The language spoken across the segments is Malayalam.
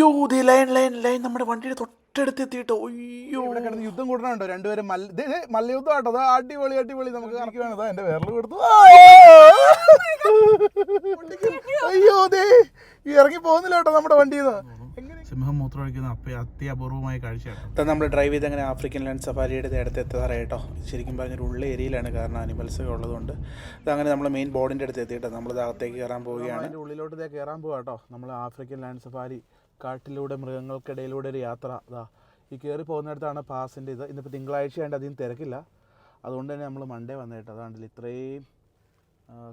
അയ്യോ ലൈൻ നമ്മുടെ വണ്ടിയുടെ തൊട്ടടുത്ത് എത്തിയിട്ടോ. അയ്യോ ഇവിടെ കിടന്ന് യുദ്ധം കൂടണുണ്ടോ രണ്ടുപേരും മല്ലയുദ്ധം ആട്ടോ. അതാ അടിപൊളി നമുക്ക് കറക്കുകയാണ്. എന്റെ വേറെ കൊടുത്തു. അയ്യോ ദേ ഇറങ്ങി പോകുന്നില്ല കേട്ടോ നമ്മുടെ വണ്ടിയിൽ നിന്ന്. സിംഹം മൂത്രമൊഴിക്കുന്ന അത്യപൂർവമായ കാഴ്ചയാണ്. നമ്മൾ ഡ്രൈവ് ചെയ്ത് അങ്ങനെ ആഫ്രിക്കൻ ലാൻഡ് സഫാരിയുടെ അടുത്ത് എത്താറായി കേട്ടോ. ശരിക്കും പറഞ്ഞൊരു ഉള്ള ഏരിയയിലാണ്, കാരണം അനിമൽസ് ഒക്കെ ഉള്ളതുകൊണ്ട്. അതങ്ങനെ നമ്മൾ മെയിൻ ബോർഡിൻ്റെ അടുത്ത് എത്തിയിട്ടോ. നമ്മൾ അകത്തേക്ക് കയറാൻ പോവുകയാണ്. അതിൻ്റെ ഉള്ളിലോട്ട് കയറാൻ പോവാ കേട്ടോ. നമ്മൾ ആഫ്രിക്കൻ ലാൻഡ് സഫാരി കാട്ടിലൂടെ മൃഗങ്ങൾക്കിടയിലൂടെ ഒരു യാത്ര. അതാ ഈ കയറി പോകുന്നിടത്താണ് പാസിൻ്റെ ഇത്. ഇന്നിപ്പോൾ തിങ്കളാഴ്ചയായിട്ട് അധികം തിരക്കില്ല, അതുകൊണ്ട് തന്നെ നമ്മൾ മൺഡേ വന്നേട്ടോ. അതാണ്ടില്ല ഇത്രയും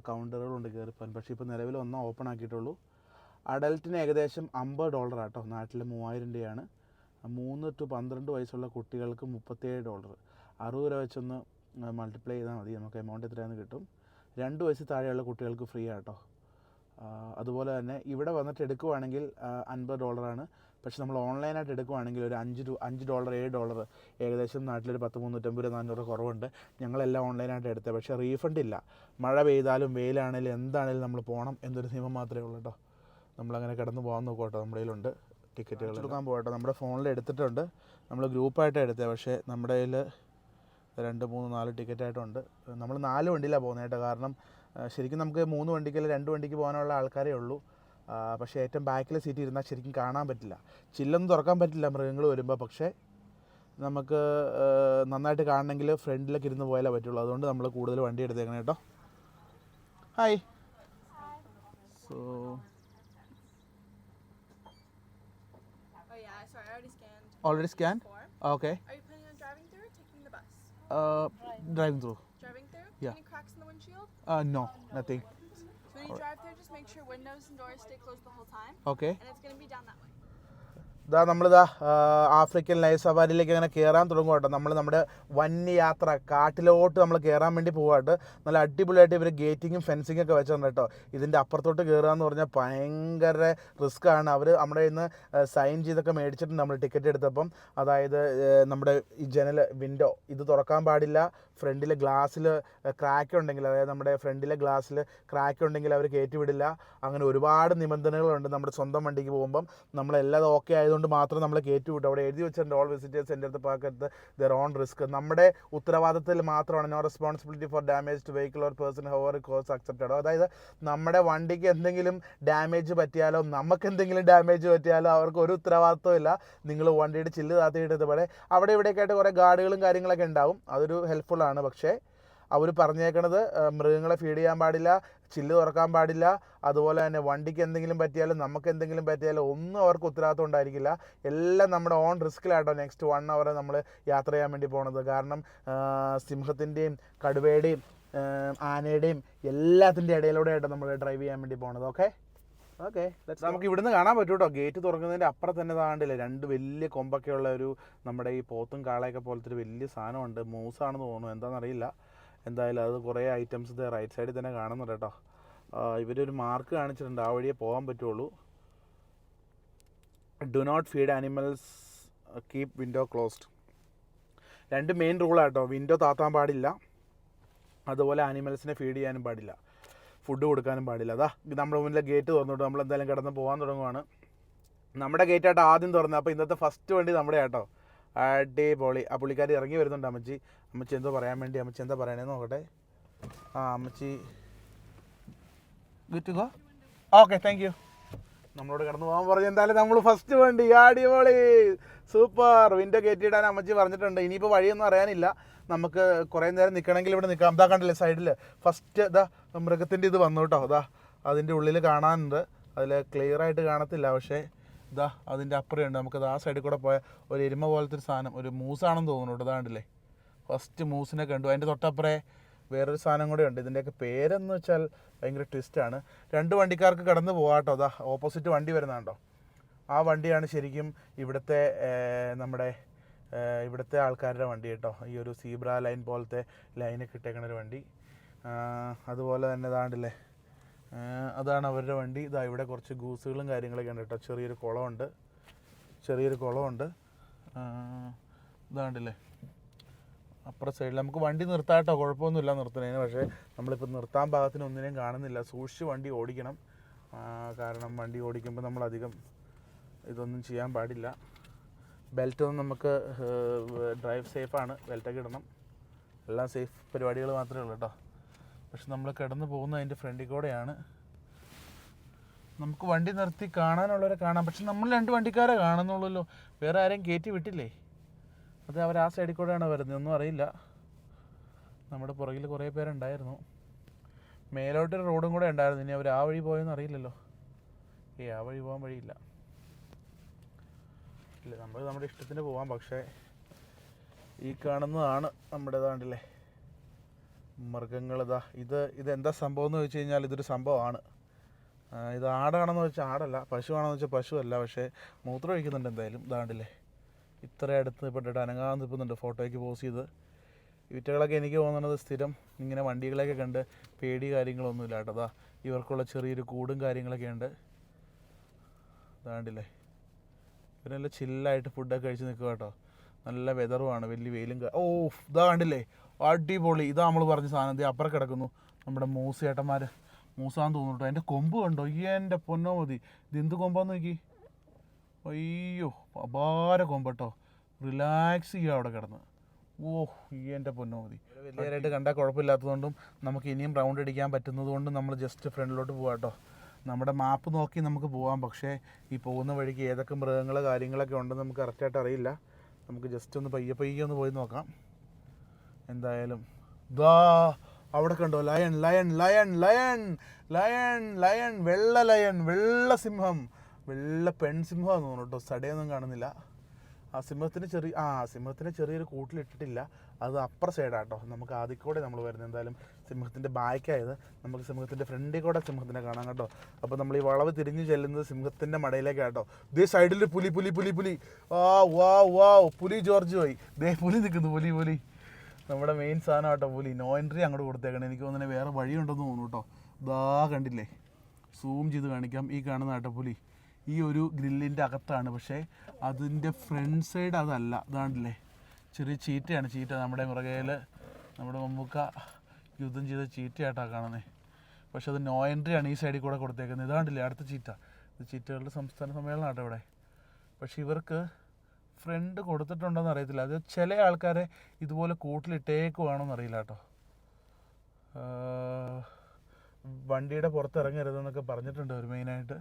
കൗണ്ടറുകളുണ്ട് കയറിപ്പോൻ. പക്ഷേ ഇപ്പോൾ നിലവിൽ ഒന്നും ഓപ്പൺ ആക്കിയിട്ടുള്ളൂ. അഡൽറ്റിന് ഏകദേശം $50 ആട്ടോ. നാട്ടിൽ 3000 രൂപയാണ്. 3 to 12 വയസ്സുള്ള കുട്ടികൾക്ക് $37. 60 രൂപ വെച്ചൊന്ന് മൾട്ടിപ്ലൈ ചെയ്താൽ മതി, നമുക്ക് എമൗണ്ട് എത്രയാണെന്ന് കിട്ടും. 2 വയസ്സ് താഴെയുള്ള കുട്ടികൾക്ക് ഫ്രീ ആട്ടോ. അതുപോലെ തന്നെ ഇവിടെ വന്നിട്ട് എടുക്കുവാണെങ്കിൽ $50 ആണ്. പക്ഷെ നമ്മൾ ഓൺലൈനായിട്ട് എടുക്കുവാണെങ്കിൽ ഒരു $5, $7, ഏകദേശം നാട്ടിലൊരു 350 400 കുറവുണ്ട്. ഞങ്ങളെല്ലാം ഓൺലൈനായിട്ട് എടുത്തത്. പക്ഷേ റീഫണ്ട് ഇല്ല. മഴ പെയ്താലും വെയിലാണെങ്കിലും എന്താണെങ്കിലും നമ്മൾ പോകണം എന്നൊരു നിയമം മാത്രമേ ഉള്ളൂ കേട്ടോ. നമ്മളങ്ങനെ കിടന്ന് പോകാൻ നോക്കോട്ടോ. നമ്മുടെ കയ്യിലുണ്ട് ടിക്കറ്റുകൾ എടുക്കാൻ പോകട്ടോ. നമ്മുടെ ഫോണിൽ എടുത്തിട്ടുണ്ട്. നമ്മൾ ഗ്രൂപ്പായിട്ടാണ് എടുത്തത്. പക്ഷേ നമ്മുടെ കയ്യിൽ 2, 3, 4 ടിക്കറ്റായിട്ടുണ്ട്. നമ്മൾ 4 വണ്ടിയിലാണ് പോകുന്നത് കേട്ടോ. കാരണം ശരിക്കും നമുക്ക് 3 വണ്ടിക്കല്ല 2 വണ്ടിക്ക് പോകാനുള്ള ആൾക്കാരേ ഉള്ളൂ. പക്ഷേ ഏറ്റവും ബാക്കിലെ സീറ്റ് ഇരുന്നാൽ ശരിക്കും കാണാൻ പറ്റില്ല, ചില്ലൊന്നും തുറക്കാൻ പറ്റില്ല മൃഗങ്ങൾ വരുമ്പോൾ. പക്ഷേ നമുക്ക് നന്നായിട്ട് കാണണമെങ്കിൽ ഫ്രണ്ടിലൊക്കെ ഇരുന്ന് പോയാലേ പറ്റുള്ളൂ. അതുകൊണ്ട് നമ്മൾ കൂടുതൽ വണ്ടി എടുത്തേക്കണം കേട്ടോ. Hi. So already scanned? Okay. Are you planning on driving through or taking the bus? Driving through. Driving through? Yeah. Any cracks in the windshield? No, nothing. So when you drive through, just make sure windows and doors stay closed the whole time. Okay. And it's going to be down that way. നമ്മളിതാ ആഫ്രിക്കൻ ലൈഫ് സഫാരിയിലേക്ക് അങ്ങനെ കയറാൻ തുടങ്ങും കേട്ടോ. നമ്മുടെ വന്യയാത്ര കാട്ടിലോട്ട് നമ്മൾ കയറാൻ വേണ്ടി പോവാട്ട്. നല്ല അടിപൊളിയായിട്ട് ഇവർ ഗേറ്റിങ്ങും ഫെൻസിങ്ങും ഒക്കെ വെച്ചിട്ടുണ്ട് കേട്ടോ. ഇതിൻ്റെ അപ്പുറത്തോട്ട് കയറുക എന്ന് പറഞ്ഞാൽ ഭയങ്കര റിസ്ക് ആണ്. അവർ നമ്മുടെ ഇന്ന് സൈൻ ചെയ്തൊക്കെ മേടിച്ചിട്ടുണ്ട് നമ്മൾ ടിക്കറ്റ് എടുത്തപ്പം. അതായത് നമ്മുടെ ഈ ജനൽ വിൻഡോ ഇത് തുറക്കാൻ പാടില്ല. ഫ്രണ്ടിലെ ഗ്ലാസ്സിൽ ക്രാക്ക് ഉണ്ടെങ്കിൽ, അതായത് നമ്മുടെ ഫ്രണ്ടിലെ ഗ്ലാസ്സിൽ ക്രാക്ക് ഉണ്ടെങ്കിൽ അവർ കയറ്റിവിടില്ല. അങ്ങനെ ഒരുപാട് നിബന്ധനകളുണ്ട്. നമ്മുടെ സ്വന്തം വണ്ടിക്ക് പോകുമ്പം നമ്മളെല്ലാം ഓക്കെ ആയതുകൊണ്ട് മാത്രം നമ്മൾ കയറ്റി വിട്ടു. അവിടെ എഴുതി വെച്ചിട്ടുണ്ട് ഓൾ വിസിറ്റേഴ്സ് എൻ്റെ അടുത്ത് പാക്കത്ത് ദർ ഓൺ റിസ്ക്. നമ്മുടെ ഉത്തരവാദിത്തത്തിൽ മാത്രമാണ് no responsibility for damage to vehicle or person however cause accepted. അതായത് നമ്മുടെ വണ്ടിക്ക് എന്തെങ്കിലും ഡാമേജ് പറ്റിയാലോ നമുക്ക് എന്തെങ്കിലും ഡാമേജ് പറ്റിയാലോ അവർക്ക് ഒരു ഉത്തരവാദിത്വം ഇല്ല. നിങ്ങൾ വണ്ടിയുടെ ചില്ല് താത്തിയിട്ടതുപോലെ അവിടെ ഇവിടെയൊക്കെ ആയിട്ട് കുറേ ഗാർഡുകളും കാര്യങ്ങളൊക്കെ ഉണ്ടാവും. അതൊരു ഹെൽപ്ഫുൾ ആണ്. പക്ഷേ അവർ പറഞ്ഞേക്കണത് മൃഗങ്ങളെ ഫീഡ് ചെയ്യാൻ പാടില്ല, ചില്ല് തുറക്കാൻ പാടില്ല. അതുപോലെ തന്നെ വണ്ടിക്ക് എന്തെങ്കിലും പറ്റിയാലും നമുക്ക് എന്തെങ്കിലും പറ്റിയാലും ഒന്നും അവർക്ക് ഉത്തരവാദിത്വം ഉണ്ടായിരിക്കില്ല. എല്ലാം നമ്മുടെ ഓൺ റിസ്കിലാട്ടോ നെക്സ്റ്റ് 1 hour നമ്മൾ യാത്ര ചെയ്യാൻ വേണ്ടി പോണത്. കാരണം സിംഹത്തിൻ്റെയും കടുവയുടെയും ആനയുടെയും എല്ലാത്തിൻ്റെ ഇടയിലൂടെ ആയിട്ടോ നമ്മൾ ഡ്രൈവ് ചെയ്യാൻ വേണ്ടി പോണത്. ഓക്കെ നമുക്ക് ഇവിടുന്ന് കാണാൻ പറ്റും കേട്ടോ. ഗേറ്റ് തുറക്കുന്നതിൻ്റെ അപ്പുറം തന്നെ താണ്ടില്ലേ 2 വലിയ കൊമ്പൊക്കെയുള്ള ഒരു നമ്മുടെ ഈ പോത്തും കാളയൊക്കെ പോലത്തെ ഒരു വലിയ സാധനമുണ്ട്. മൂസാണെന്ന് തോന്നുന്നു, എന്താണെന്നറിയില്ല. എന്തായാലും അത് കുറേ ഐറ്റംസ് റൈറ്റ് സൈഡിൽ തന്നെ കാണുന്നുണ്ട് കേട്ടോ. ഇവരൊരു മാർക്ക് കാണിച്ചിട്ടുണ്ട്, ആ വഴിയേ പോകാൻ പറ്റുള്ളൂ. Do not feed animals, keep window closed. 2 main റൂളാട്ടോ. വിൻഡോ താത്താൻ പാടില്ല, അതുപോലെ ആനിമൽസിനെ ഫീഡ് ചെയ്യാനും പാടില്ല, ഫുഡ് കൊടുക്കാനും പാടില്ല. അതാ നമ്മുടെ മുന്നിലെ ഗേറ്റ് തുറന്നിട്ട് നമ്മൾ എന്തായാലും കിടന്ന് പോകാൻ തുടങ്ങുവാണ്. നമ്മുടെ ഗേറ്റായിട്ട് ആദ്യം തുറന്നത്. അപ്പോൾ ഇന്നത്തെ ഫസ്റ്റ് വണ്ടി നമ്മുടെ ആട്ടോ. അടിപൊളി. ആ പുള്ളിക്കാരി ഇറങ്ങി വരുന്നുണ്ട്. അമ്മച്ചി എന്തോ പറയാൻ വേണ്ടി. അമ്മച്ചി എന്താ പറയണേന്ന് നോക്കട്ടെ. അമ്മച്ചി good to go. Okay, thank you. നമ്മളോട് കിടന്ന് പോകാൻ പറഞ്ഞു. എന്തായാലും നമ്മൾ ഫസ്റ്റ് വണ്ടി അടിപൊളി സൂപ്പർ. വിൻഡോ കയറ്റിയിടാൻ അമ്മച്ചി പറഞ്ഞിട്ടുണ്ട്. ഇനിയിപ്പോൾ വഴിയൊന്നും അറിയാനില്ല. നമുക്ക് കുറേ നേരം നിൽക്കണമെങ്കിൽ ഇവിടെ നിൽക്കാം. ഇതാ കണ്ടില്ലേ സൈഡിൽ ഫസ്റ്റ് ഇതാ മൃഗത്തിൻ്റെ ഇത് വന്നു കേട്ടോ. അതാ അതിൻ്റെ ഉള്ളിൽ കാണാനുണ്ട്. അതിൽ ക്ലിയർ ആയിട്ട് കാണത്തില്ല, പക്ഷേ ഇതാ അതിൻ്റെ അപ്പുറമുണ്ട്. നമുക്കത് ആ സൈഡിൽ കൂടെ പോയ ഒരു എരുമ പോലത്തെ ഒരു സാധനം, ഒരു മൂസാണെന്ന് തോന്നുന്നു കേട്ടോ. അതാണ്ടില്ലേ ഫസ്റ്റ് മൂസിനെ കണ്ടു. അതിൻ്റെ തൊട്ടപ്പുറേ വേറൊരു സാധനം കൂടെ ഉണ്ട്. ഇതിൻ്റെയൊക്കെ പേരെന്ന് വെച്ചാൽ ഭയങ്കര ട്വിസ്റ്റാണ്. 2 വണ്ടിക്കാർക്ക് കടന്ന് പോകാട്ടോ. അതാ ഓപ്പോസിറ്റ് വണ്ടി വരുന്നതാണ്ടോ. ആ വണ്ടിയാണ് ശരിക്കും ഇവിടുത്തെ നമ്മുടെ ഇവിടുത്തെ ആൾക്കാരുടെ വണ്ടി കേട്ടോ. ഈ ഒരു സീബ്ര ലൈൻ പോലത്തെ ലൈനൊക്കെ ഇട്ടേക്കണൊരു വണ്ടി. അതുപോലെ തന്നെ ഇതാണ്ടില്ലേ അതാണ് അവരുടെ വണ്ടി. ഇതാ ഇവിടെ കുറച്ച് ഗൂസുകളും കാര്യങ്ങളൊക്കെ ഉണ്ട് കേട്ടോ. ചെറിയൊരു കുളമുണ്ട്. ഇതാണ്ടില്ലേ അപ്പുറ സൈഡിൽ നമുക്ക് വണ്ടി നിർത്താം കേട്ടോ. കുഴപ്പമൊന്നുമില്ല നിർത്തുന്നതിന്. പക്ഷേ നമ്മളിപ്പോൾ നിർത്താൻ പാകത്തിന് ഒന്നിനെയും കാണുന്നില്ല. സൂക്ഷിച്ച് വണ്ടി ഓടിക്കണം. കാരണം വണ്ടി ഓടിക്കുമ്പോൾ നമ്മളധികം ഇതൊന്നും ചെയ്യാൻ പാടില്ല. ബെൽറ്റൊന്നും നമുക്ക് ഡ്രൈവ് സേഫാണ്, ബെൽറ്റൊക്കെ ഇടണം. എല്ലാം സേഫ് പരിപാടികൾ മാത്രമേ ഉള്ളൂ കേട്ടോ. പക്ഷെ നമ്മൾ കിടന്ന് പോകുന്ന അതിൻ്റെ ഫ്രണ്ടിൽ കൂടെയാണ്. നമുക്ക് വണ്ടി നിർത്തി കാണാനുള്ളവരെ കാണാം, പക്ഷെ നമ്മൾ 2 വണ്ടിക്കാരെ കാണുന്നുള്ളല്ലോ, വേറെ ആരെയും കയറ്റി വിട്ടില്ലേ. അത് അവർ ആ സൈഡിൽ കൂടെയാണ് വരുന്നത്, ഒന്നും അറിയില്ല. നമ്മുടെ പുറകിൽ കുറേ പേരുണ്ടായിരുന്നു. മേലോട്ടൊരു റോഡും കൂടെ ഉണ്ടായിരുന്നു, ഇനി അവർ ആ വഴി പോയെന്ന് അറിയില്ലല്ലോ. ആ വഴി പോകാൻ വഴിയില്ല. ഇല്ല, നമ്മൾ നമ്മുടെ ഇഷ്ടത്തിന് പോവാം. പക്ഷേ ഈ കാണുന്നതാണ് നമ്മുടെ ഇതാണ്ടില്ലേ മൃഗങ്ങളിതാ. ഇതെന്താ സംഭവം എന്ന് വെച്ച് കഴിഞ്ഞാൽ ഇതൊരു സംഭവമാണ്. ഇത് ആടാണെന്ന് വെച്ചാൽ ആടല്ല, പശുവാണെന്ന് വെച്ചാൽ പശുവല്ല. പക്ഷേ മൂത്രം ഒഴിക്കുന്നുണ്ട് എന്തായാലും. ഇതാണ്ടില്ലേ ഇത്ര അടുത്ത് പെട്ടിട്ട് അനങ്ങാൻ നിൽക്കുന്നുണ്ട് ഫോട്ടോയ്ക്ക് പോസ് ചെയ്ത്. ഇവറ്റകളൊക്കെ എനിക്ക് തോന്നുന്നത് സ്ഥിരം ഇങ്ങനെ വണ്ടികളെയൊക്കെ കണ്ട് പേടി കാര്യങ്ങളൊന്നുമില്ല കേട്ടോ. അതാ ഇവർക്കുള്ള ചെറിയൊരു കൂടും കാര്യങ്ങളൊക്കെ ഉണ്ട്. ഇതാണ്ടില്ലേ ഇവരെല്ലാം ചില്ലായിട്ട് ഫുഡൊക്കെ കഴിച്ച് നിൽക്കുക കേട്ടോ. നല്ല വെതറുമാണ്, വലിയ വെയിലും. ഇതാ കണ്ടില്ലേ അടിപൊളി. ഇതാ നമ്മൾ പറഞ്ഞ സാധനം. ഇത് അപ്പുറം കിടക്കുന്നു നമ്മുടെ മൂസ് ചേട്ടന്മാർ. മൂസാന്ന് തോന്നുന്നു കേട്ടോ. അതിൻ്റെ കൊമ്പ് കണ്ടോ, എൻ്റെ പൊന്നോ മതി. ഇതെന്ത് കൊമ്പാന്ന് നോക്കി. അയ്യോ അപാര കൊമ്പട്ടോ. റിലാക്സ് ചെയ്യുക അവിടെ കിടന്ന്. എൻ്റെ പൊന്നോ മതി. വലിയതായിട്ട് കണ്ടാൽ കുഴപ്പമില്ലാത്തതുകൊണ്ടും നമുക്ക് ഇനിയും റൗണ്ട് അടിക്കാൻ പറ്റുന്നതുകൊണ്ടും നമ്മൾ ജസ്റ്റ് ഫ്രണ്ടിലോട്ട് പോകാം കേട്ടോ. നമ്മുടെ മാപ്പ് നോക്കി നമുക്ക് പോകാം. പക്ഷേ ഈ പോകുന്ന വഴിക്ക് ഏതൊക്കെ മൃഗങ്ങൾ കാര്യങ്ങളൊക്കെ ഉണ്ടെന്ന് നമുക്ക് കറക്റ്റായിട്ട് അറിയില്ല. നമുക്ക് ജസ്റ്റ് ഒന്ന് പയ്യെ ഒന്ന് പോയി നോക്കാം. എന്തായാലും ദാ അവിടെ കണ്ടോ lion lion lion lion lion lion വെള്ള ലയൺ, വെള്ള സിംഹം, വെള്ള പെൺസിംഹമാണെന്ന് തോന്നുന്നു കേട്ടോ. സടയൊന്നും കാണുന്നില്ല. ആ സിംഹത്തിന് ചെറിയൊരു കൂട്ടിലിട്ടിട്ടില്ല. അത് അപ്പുറ സൈഡാട്ടോ. നമുക്ക് ആദ്യം കൂടെ നമ്മൾ വരുന്നത്. എന്തായാലും സിംഹത്തിൻ്റെ ബാക്കായത് നമുക്ക് സിംഹത്തിൻ്റെ ഫ്രണ്ടിൽ കൂടെ സിംഹത്തിനെ കാണാം കേട്ടോ. അപ്പോൾ നമ്മൾ ഈ വളവ് തിരിഞ്ഞ് ചെല്ലുന്നത് സിംഹത്തിൻ്റെ മടയിലേക്കാട്ടോ. ഇതേ സൈഡിൽ പുലി പുലി പുലി പുലി വാ പുലി ജോർജ് പോയി. ദേ പുലി നിൽക്കുന്നു, പുലി നമ്മുടെ മെയിൻ സാധനം കേട്ടോ പുലി. നോ എൻട്രി അങ്ങോട്ട് കൊടുത്തേക്കണം. എനിക്ക് തോന്നുന്നത് വേറെ വഴിയുണ്ടെന്ന് തോന്നുന്നു കേട്ടോ. ഇതാ കണ്ടില്ലേ, സൂം ചെയ്ത് കാണിക്കാം. ഈ കാണുന്ന കേട്ടോ പുലി ഈ ഒരു ഗ്രില്ലിൻ്റെ അകത്താണ്. പക്ഷേ അതിൻ്റെ ഫ്രണ്ട് സൈഡ് അതല്ല. ഇതാണ്ടില്ലേ ചെറിയ ചീറ്റയാണ്. ചീറ്റ നമ്മുടെ മുറകയിൽ നമ്മുടെ മമ്മൂക്ക യുദ്ധം ചെയ്ത ചീറ്റയായിട്ടാണ് കാണുന്നത്. പക്ഷെ അത് നോ എൻട്രി ആണ് ഈ സൈഡിൽ കൂടെ കൊടുത്തേക്കുന്നത്. ഇതാണ്ടില്ലേ അടുത്ത ചീറ്റ. ഇത് ചീറ്റകളുടെ സംസ്ഥാന സമ്മേളനം കേട്ടോ ഇവിടെ. പക്ഷെ ഇവർക്ക് ഫ്രണ്ട് കൊടുത്തിട്ടുണ്ടോയെന്ന് അറിയത്തില്ല. അത് ചില ആൾക്കാരെ ഇതുപോലെ കൂട്ടിലിട്ടേക്കുവാണോന്ന് അറിയില്ല കേട്ടോ. വണ്ടിയുടെ പുറത്തിറങ്ങരുതെന്നൊക്കെ പറഞ്ഞിട്ടുണ്ട് അവർ മെയിനായിട്ട്.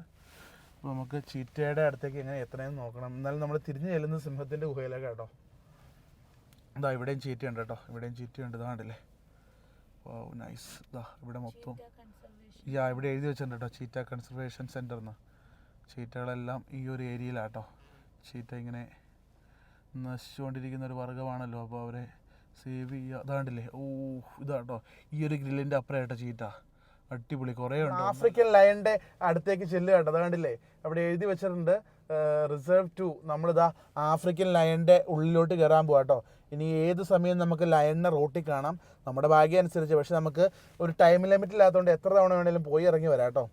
അപ്പോൾ നമുക്ക് ചീറ്റയുടെ അടുത്തേക്ക് എങ്ങനെ എത്രയെന്ന് നോക്കണം. എന്നാലും നമ്മൾ തിരിഞ്ഞ് ചെല്ലുന്ന സിംഹത്തിൻ്റെ ഗുഹയിലേക്ക് കേട്ടോ. ഇതാ ഇവിടെയും ചീറ്റയുണ്ട് കേട്ടോ. ഇവിടെയും ചീറ്റയുണ്ട്. ഇതാണ്ടല്ലേ നൈസ്. ഇതാ ഇവിടെ മൊത്തം ഇവിടെ എഴുതി വെച്ചിട്ടുണ്ട് കേട്ടോ ചീറ്റ കൺസർവേഷൻ സെൻ്റർ എന്ന്. ചീറ്റകളെല്ലാം ഈ ഒരു ഏരിയയിലാട്ടോ. ചീറ്റ ഇങ്ങനെ നശിച്ചുകൊണ്ടിരിക്കുന്ന ഒരു വർഗ്ഗമാണല്ലോ. അപ്പോൾ അവരെ സേവ് ചെയ്യുക. അതാണ്ടില്ലേ ഇതാട്ടോ ഈ ഒരു ഗ്രില്ലിൻ്റെ അപ്പുറമായിട്ടോ ചീറ്റ. അടിപൊളി കുറേ ഉണ്ട്. ആഫ്രിക്കൻ ലയണിൻ്റെ അടുത്തേക്ക് ചെല്ലുക കേട്ടോ. അത് കണ്ടില്ലേ അവിടെ എഴുതി വെച്ചിട്ടുണ്ട് റിസർവ് 2. നമ്മളിതാ ആഫ്രിക്കൻ ലയണിൻ്റെ ഉള്ളിലോട്ട് കയറാൻ പോകാം കേട്ടോ. ഇനി ഏത് സമയം നമുക്ക് ലയണിനെ റോട്ടിൽ കാണാം, നമ്മുടെ ഭാഗ്യം അനുസരിച്ച്. പക്ഷെ നമുക്ക് ഒരു ടൈം ലിമിറ്റ് ഇല്ലാത്തതുകൊണ്ട് എത്ര തവണ വേണമെങ്കിലും പോയി ഇറങ്ങി വരാം കേട്ടോ.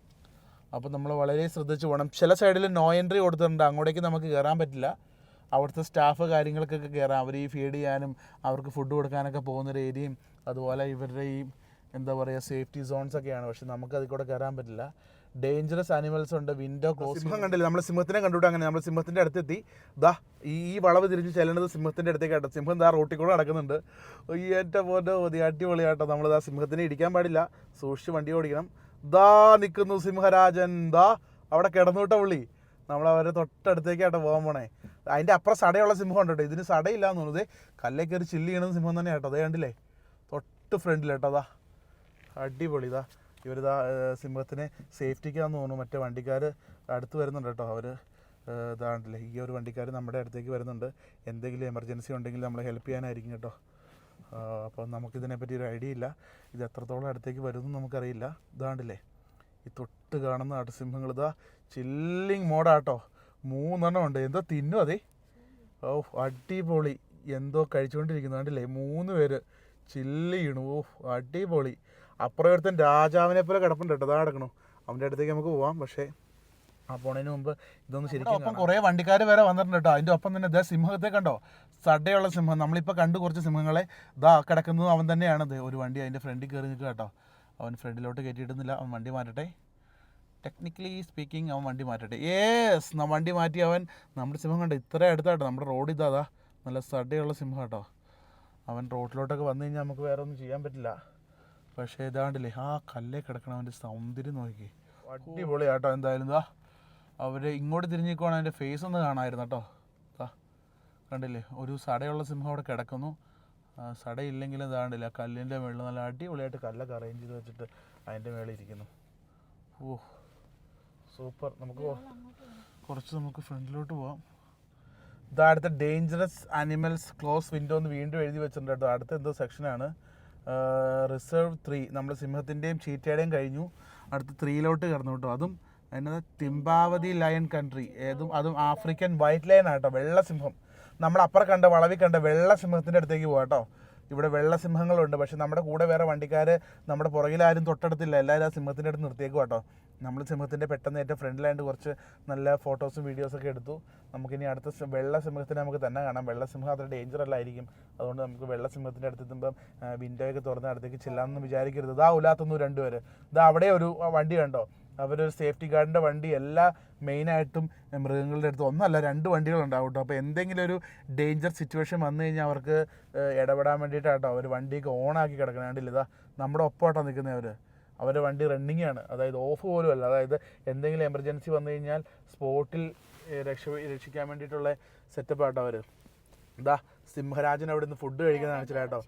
അപ്പോൾ നമ്മൾ വളരെ ശ്രദ്ധിച്ച് പോകണം. ചില സൈഡിൽ നോ എൻട്രി കൊടുത്തിട്ടുണ്ട്, അങ്ങോട്ടേക്ക് നമുക്ക് കയറാൻ പറ്റില്ല. അവിടുത്തെ സ്റ്റാഫ് കാര്യങ്ങൾക്കൊക്കെ കയറാം. അവർ ഈ ഫീഡ് ചെയ്യാനും അവർക്ക് ഫുഡ് കൊടുക്കാനൊക്കെ പോകുന്നൊരു ഏരിയയും അതുപോലെ ഇവരുടെ ഈ എന്താ പറയുക സേഫ്റ്റി സോൺസ് ഒക്കെയാണ്. പക്ഷെ നമുക്ക് അതിൽ കൂടെ കയറാൻ പറ്റില്ല. ഡേഞ്ചറസ് ആനിമൽസ് ഉണ്ട്. Window close. സിംഹം കണ്ടില്ല, നമ്മൾ സിംഹത്തിനെ കണ്ടുവിട്ട് അങ്ങനെ നമ്മൾ സിംഹത്തിൻ്റെ അടുത്തെത്തി. ദാ ഈ വളവ് തിരിഞ്ഞ് ചെല്ലേണ്ടത് സിംഹത്തിൻ്റെ അടുത്തേക്ക് കേട്ടോ. സിംഹം ദാ റോട്ടിൽ കൂടെ നടക്കുന്നുണ്ട്. ഏറ്റ പോലെ മതി അടിപൊളിയാട്ടോ. നമ്മളിതാ സിംഹത്തിനെ ഇടിക്കാൻ പാടില്ല, സൂക്ഷിച്ച് വണ്ടി ഓടിക്കണം. ദാ നിൽക്കുന്നു സിംഹരാജൻ. ദാ അവിടെ കിടന്നുവിട്ട പുള്ളി. നമ്മളവരെ തൊട്ടടുത്തേക്കാട്ടോ പോകാൻ പോണേ. അതിൻ്റെ അപ്പുറം സടയുള്ള സിംഹം ഉണ്ട് കേട്ടോ. ഇതിന് സടയില്ല എന്ന് തോന്നുന്നത്. കല്ലേ കയറി ചില്ല് ചെയ്യണത് സിംഹം തന്നെ കേട്ടോ. അതേ കണ്ടില്ലേ തൊട്ട് ഫ്രണ്ടിൽ കേട്ടോ. അതാ അടിപൊളി. ഇതാ ഇവരിതാ സിംഹത്തിനെ സേഫ്റ്റിക്കാന്ന് തോന്നുന്നു മറ്റേ വണ്ടിക്കാർ അടുത്ത് വരുന്നുണ്ട് കേട്ടോ. അവർ ഇതാണ്ടില്ലേ ഈ ഒരു വണ്ടിക്കാർ നമ്മുടെ അടുത്തേക്ക് വരുന്നുണ്ട്. എന്തെങ്കിലും എമർജൻസി ഉണ്ടെങ്കിൽ നമ്മളെ ഹെൽപ്പ് ചെയ്യാനായിരിക്കും കേട്ടോ. അപ്പോൾ നമുക്കിതിനെപ്പറ്റി ഒരു ഐഡിയ ഇല്ല. ഇത് എത്രത്തോളം അടുത്തേക്ക് വരുമെന്ന് നമുക്കറിയില്ല. ഇതാണ്ടില്ലേ ഈ തൊട്ട് കാണുന്ന ആട്ടുസിംഹങ്ങൾ. ഇതാ ചില്ലിങ് മോഡാട്ടോ. 3 എണ്ണം ഉണ്ട്. എന്തോ തിന്നും അതേ. അടിപൊളി. എന്തോ കഴിച്ചുകൊണ്ടിരിക്കുന്നു. കണ്ടില്ലേ 3 പേര് ചില്ല് ചെയ്യണു. അടിപൊളി. അപ്പുറം ഒരുത്തൻ രാജാവിനെ പോലെ കിടപ്പുണ്ട് കേട്ടോ. അതാ കിടക്കണു. അവൻ്റെ അടുത്തേക്ക് നമുക്ക് പോവാം. പക്ഷേ ആ പോണതിന് മുമ്പ് ഇതൊന്ന് ശരിക്കും ഒപ്പം കുറേ വണ്ടിക്കാർ വരെ വന്നിട്ടുണ്ട് കേട്ടോ. അതിൻ്റെ ഒപ്പം തന്നെ ഇതേ സിംഹത്തെ കണ്ടോ, സടയുള്ള സിംഹം. നമ്മളിപ്പോൾ കണ്ടു കുറച്ച് സിംഹങ്ങളെ. ഇതാ കിടക്കുന്നത് അവൻ തന്നെയാണത്. ഒരു വണ്ടി അതിൻ്റെ ഫ്രണ്ടിൽ കയറി നിൽക്കുക കേട്ടോ. അവൻ ഫ്രണ്ടിലോട്ട് കയറ്റിയിടുന്നില്ല. അവൻ വണ്ടി മാറ്റട്ടെ. ടെക്നിക്കലി സ്പീക്കിംഗ് അവൻ വണ്ടി മാറ്റട്ടെ. യേസ്, വണ്ടി മാറ്റി അവൻ. നമ്മുടെ സിംഹം കണ്ടോ ഇത്ര അടുത്താട്ടോ, നമ്മുടെ റോഡ് ഇതാ നല്ല സഡയുള്ള സിംഹം കേട്ടോ. അവൻ റോഡിലോട്ടൊക്കെ വന്നു കഴിഞ്ഞാൽ നമുക്ക് വേറെ ഒന്നും ചെയ്യാൻ പറ്റില്ല. പക്ഷേ ഇതാണ്ടില്ലേ ആ കല്ലേ കിടക്കണം, അവൻ്റെ സൗന്ദര്യം നോക്കി അടിപൊളിയാട്ടോ. എന്തായാലും അവർ ഇങ്ങോട്ട് തിരിഞ്ഞിക്കുവാണ്, അതിൻ്റെ ഫേസ് ഒന്ന് കാണാമായിരുന്നു കേട്ടോ. കണ്ടില്ലേ ഒരു സടയുള്ള സിംഹം അവിടെ കിടക്കുന്നു. സടയില്ലെങ്കിലും ഇതാണ്ടില്ല ആ കല്ലിൻ്റെ മുകളിൽ നല്ല അടിപൊളിയായിട്ട് കല്ലൊക്കെ അറേഞ്ച് ചെയ്ത് വെച്ചിട്ട് അതിൻ്റെ മുകളിൽ ഇരിക്കുന്നു. ഓ സൂപ്പർ. നമുക്ക് ഫ്രണ്ടിലോട്ട് പോവാം. ഇതാ അടുത്ത ഡേഞ്ചറസ് ആനിമൽസ് ക്ലോസ് വിൻഡോ എന്ന് വീണ്ടും എഴുതി വെച്ചിട്ടുണ്ട് കേട്ടോ. അടുത്ത എന്തോ സെക്ഷനാണ് റിസർവ് 3. നമ്മുടെ സിംഹത്തിൻ്റെയും ചീറ്റയുടെയും കഴിഞ്ഞു. അടുത്ത് 3 കയറുന്നു കേട്ടോ. അതും എന്നത് തിമ്പാവതി ലയൺ കൺട്രി. അതും ആഫ്രിക്കൻ വൈറ്റ് ലയൺ ആട്ടോ, വെള്ള സിംഹം. നമ്മളപ്പുറം കണ്ട വളവിൽ കണ്ട വെള്ള സിംഹത്തിൻ്റെ അടുത്തേക്ക് പോകാം കേട്ടോ. ഇവിടെ വെള്ള സിംഹങ്ങളുണ്ട്, പക്ഷെ നമ്മുടെ കൂടെ വേറെ വണ്ടിക്കാർ നമ്മുടെ പുറകിലാരും തൊട്ടടുത്തില്ല, എല്ലാവരും ആ സിംഹത്തിൻ്റെ അടുത്ത് നിർത്തിയേക്കും കേട്ടോ. നമ്മൾ സിംഹത്തിൻ്റെ പെട്ടെന്ന് ഏറ്റവും ഫ്രണ്ടിലായിട്ട് കുറച്ച് നല്ല ഫോട്ടോസും വീഡിയോസൊക്കെ എടുത്തു. നമുക്കിനി അടുത്ത വെള്ള സിംഹത്തിനെ നമുക്ക് തന്നെ കാണാം. വെള്ള സിംഹം അത്ര ഡേഞ്ചർ അല്ലായിരിക്കും, അതുകൊണ്ട് നമുക്ക് വെള്ള സിംഹത്തിൻ്റെ അടുത്ത് എത്തുമ്പം വിൻഡോയൊക്കെ തുറന്ന് അടുത്തേക്ക് ചെല്ലാമെന്ന് വിചാരിക്കരുത്. ഉലാത്തുന്നു 2 പേര്. അവിടെ ഒരു വണ്ടി കണ്ടോ, അവരൊരു സേഫ്റ്റി ഗാർഡിൻ്റെ വണ്ടി. എല്ലാ മെയിനായിട്ടും മൃഗങ്ങളുടെ അടുത്ത് 1 അല്ല 2 വണ്ടികളുണ്ടാവും കേട്ടോ. അപ്പോൾ എന്തെങ്കിലും ഒരു ഡേഞ്ചർ സിറ്റുവേഷൻ വന്നു കഴിഞ്ഞാൽ അവർക്ക് ഇടപെടാൻ വേണ്ടിയിട്ടാട്ടോ അവർ വണ്ടിയൊക്കെ ഓണാക്കി കിടക്കണം. കണ്ടില്ല, നമ്മുടെ ഒപ്പമായിട്ടോ നിൽക്കുന്നവർ. അവരുടെ വണ്ടി റണ്ണിങ് ആണ്, അതായത് ഓഫ് പോലും അല്ല. അതായത് എന്തെങ്കിലും എമർജൻസി വന്നു കഴിഞ്ഞാൽ സ്പോട്ടിൽ രക്ഷിക്കാൻ വേണ്ടിയിട്ടുള്ള സെറ്റപ്പ് ആട്ടോ അവർ. സിംഹരാജൻ അവിടെ നിന്ന് ഫുഡ് കഴിക്കുന്ന കാണിച്ചിട്ടോ.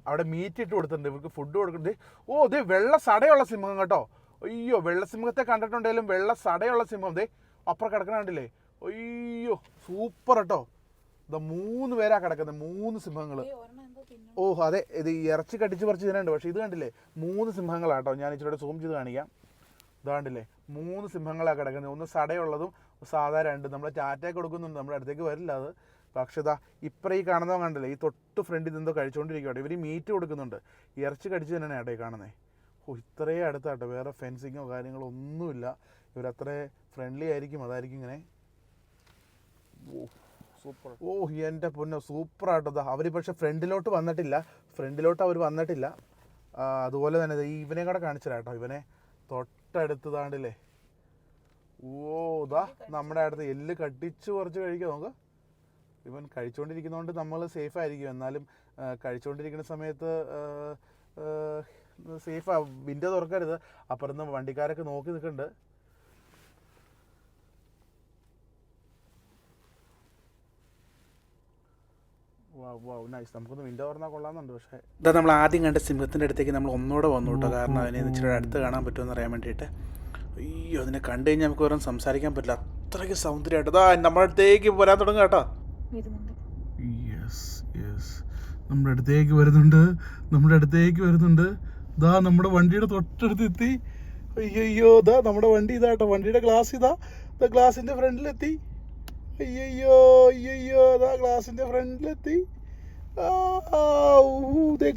അവിടെ മീറ്റ് ഇട്ട് കൊടുത്തിട്ടുണ്ട്, ഇവർക്ക് ഫുഡ് കൊടുക്കുന്നുണ്ട്. ഇത് വെള്ള സടയുള്ള സിംഹം കേട്ടോ. അയ്യോ, വെള്ളസിംഹത്തെ കണ്ടിട്ടുണ്ടെങ്കിലും വെള്ള സടയുള്ള സിംഹം അപ്പുറം കിടക്കണ കണ്ടില്ലേ. അയ്യോ സൂപ്പർ കേട്ടോ. 3 പേരാ കിടക്കുന്നത്, 3 സിംഹങ്ങൾ. അതെ, ഇത് ഇറച്ചി കടിച്ച് പറിച്ച് ഇതിനുണ്ട്. പക്ഷേ ഇത് കണ്ടില്ലേ 3 സിംഹങ്ങളാട്ടോ. ഞാൻ ഇച്ചിരി സൂം ചെയ്ത് കാണിക്കാം. ഇതാണ്ടില്ലേ 3 സിംഹങ്ങളാണ് കിടക്കുന്നത്. ഒന്ന് സടയുള്ളതും സാധാരണ 2. നമ്മൾ ടാറ്റയൊക്കെ കൊടുക്കുന്നുണ്ട്, നമ്മുടെ അടുത്തേക്ക് വരില്ല അത്. പക്ഷേ ഇപ്പറ ഈ കാണുന്നവ കണ്ടില്ലേ, ഈ തൊട്ട് ഫ്രണ്ടിൽ നിന്നോ കഴിച്ചുകൊണ്ടിരിക്കുകയാണ്. ഇവർ മീറ്റ് കൊടുക്കുന്നുണ്ട്, ഇറച്ചി കടിച്ച് തന്നെയാണ് ഏട്ടോ ഈ കാണുന്നത്. ഇത്രയും അടുത്താട്ടോ, വേറെ ഫെൻസിങ്ങോ കാര്യങ്ങളോ ഒന്നുമില്ല. ഇവരത്ര ഫ്രണ്ട്ലി ആയിരിക്കും, അതായിരിക്കും ഇങ്ങനെ. സൂപ്പർ. എൻ്റെ പൊന്നോ സൂപ്പറാട്ടോ. അവർ പക്ഷേ ഫ്രണ്ടിലോട്ട് അവർ വന്നിട്ടില്ല. അതുപോലെ തന്നെ ഇവനെ കൂടെ കാണിച്ചില്ലാട്ടോ. ഇവനെ തൊട്ടടുത്ത് താണ്ടില്ലേ. നമ്മുടെ അടുത്ത് എല്ല് കടിച്ച് കുറച്ച് കഴിക്കാം നമുക്ക്. ഇവൻ കഴിച്ചുകൊണ്ടിരിക്കുന്നതുകൊണ്ട് നമ്മൾ സേഫ് ആയിരിക്കും. എന്നാലും കഴിച്ചുകൊണ്ടിരിക്കുന്ന സമയത്ത് സേഫാ, വിൻഡോ തുറക്കരുത്. അപ്പുറത്ത് വണ്ടിക്കാരൊക്കെ നോക്കി നിൽക്കുന്നുണ്ട്. നൈസ്. നമുക്കൊന്ന് വിൻഡോ തുറന്നാൽ കൊള്ളാമെന്നുണ്ട്. പക്ഷേ നമ്മൾ ആദ്യം കണ്ട സിംഹത്തിൻ്റെ അടുത്തേക്ക് നമ്മൾ ഒന്നുകൂടെ വന്നു കേട്ടോ. കാരണം അതിനെ ഇച്ചിരി അടുത്ത് കാണാൻ പറ്റുമെന്ന് അറിയാൻ വേണ്ടിയിട്ട്. അയ്യോ, അതിനെ കണ്ടു കഴിഞ്ഞാൽ നമുക്ക് വേറെ സംസാരിക്കാൻ പറ്റില്ല, അത്രയ്ക്ക് സൗന്ദര്യമായിട്ട്. നമ്മുടെ അടുത്തേക്ക് വരാൻ തുടങ്ങുക കേട്ടോ. നമ്മുടെ അടുത്തേക്ക് വരുന്നുണ്ട്. നമ്മുടെ വണ്ടിയുടെ തൊട്ടടുത്ത് എത്തി. അയ്യോ, നമ്മുടെ വണ്ടി ഇതാട്ടോ. വണ്ടിയുടെ ഗ്ലാസ് ഗ്ലാസിന്റെ ഫ്രണ്ടിലെത്തി. അയ്യോ, ഗ്ലാസിന്റെ ഫ്രണ്ടിലെത്തി.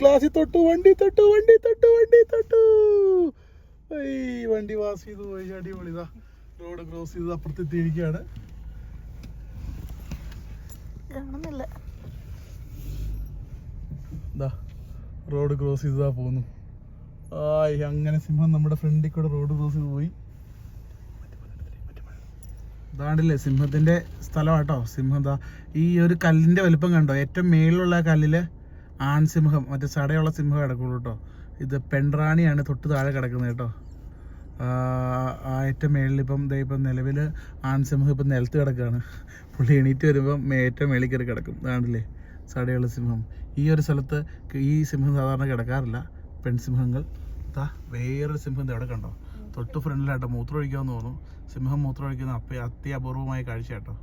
ഗ്ലാസ്സിൽ തൊട്ടു, വണ്ടി തൊട്ടു. വണ്ടി പാസ് ചെയ്ത് പോയി. അടിപൊളി. റോഡ് ക്രോസ് ചെയ്ത് അപ്പുറത്തെത്തിയിരിക്കുകയാണ്. റോഡ് ക്രോസ് ചെയ്താ പോകുന്നു. അങ്ങനെ സിംഹം നമ്മുടെ ഫ്രണ്ടിൽ കൂടെ റോഡ് ക്രോസ് ചെയ്ത് പോയി. ഇതാണ്ടില്ലേ സിംഹത്തിൻ്റെ സ്ഥലമാട്ടോ. സിംഹം ഈ ഒരു കല്ലിൻ്റെ വലിപ്പം കണ്ടോ, ഏറ്റവും മേളിലുള്ള കല്ലിൽ ആൺസിംഹം, മറ്റേ സടയുള്ള സിംഹം കിടക്കുള്ളൂ കേട്ടോ. ഇത് പെൺറാണിയാണ് തൊട്ട് താഴെ കിടക്കുന്നത് കേട്ടോ. ഏറ്റവും മേളിൽ ഇപ്പം നിലവിൽ ആൺസിംഹം ഇപ്പം നിലത്ത് കിടക്കുകയാണ്. പുള്ളി എണീറ്റ് വരുമ്പം ഏറ്റവും മേളിൽ കയറി കിടക്കും. ഇതാണ്ടില്ലേ സടയുള്ള സിംഹം. ഈ ഒരു സ്ഥലത്ത് ഈ സിംഹം സാധാരണ കിടക്കാറില്ല, പെൺസിംഹങ്ങൾ. വേറൊരു സിംഹം അവിടെ കണ്ടോ, തൊട്ട് ഫ്രണ്ടിലാട്ടോ. മൂത്രമൊഴിക്കാമെന്ന് തോന്നുന്നു. സിംഹം മൂത്രമൊഴിക്കുന്ന അത്യപൂർവമായ കാഴ്ച കേട്ടോ.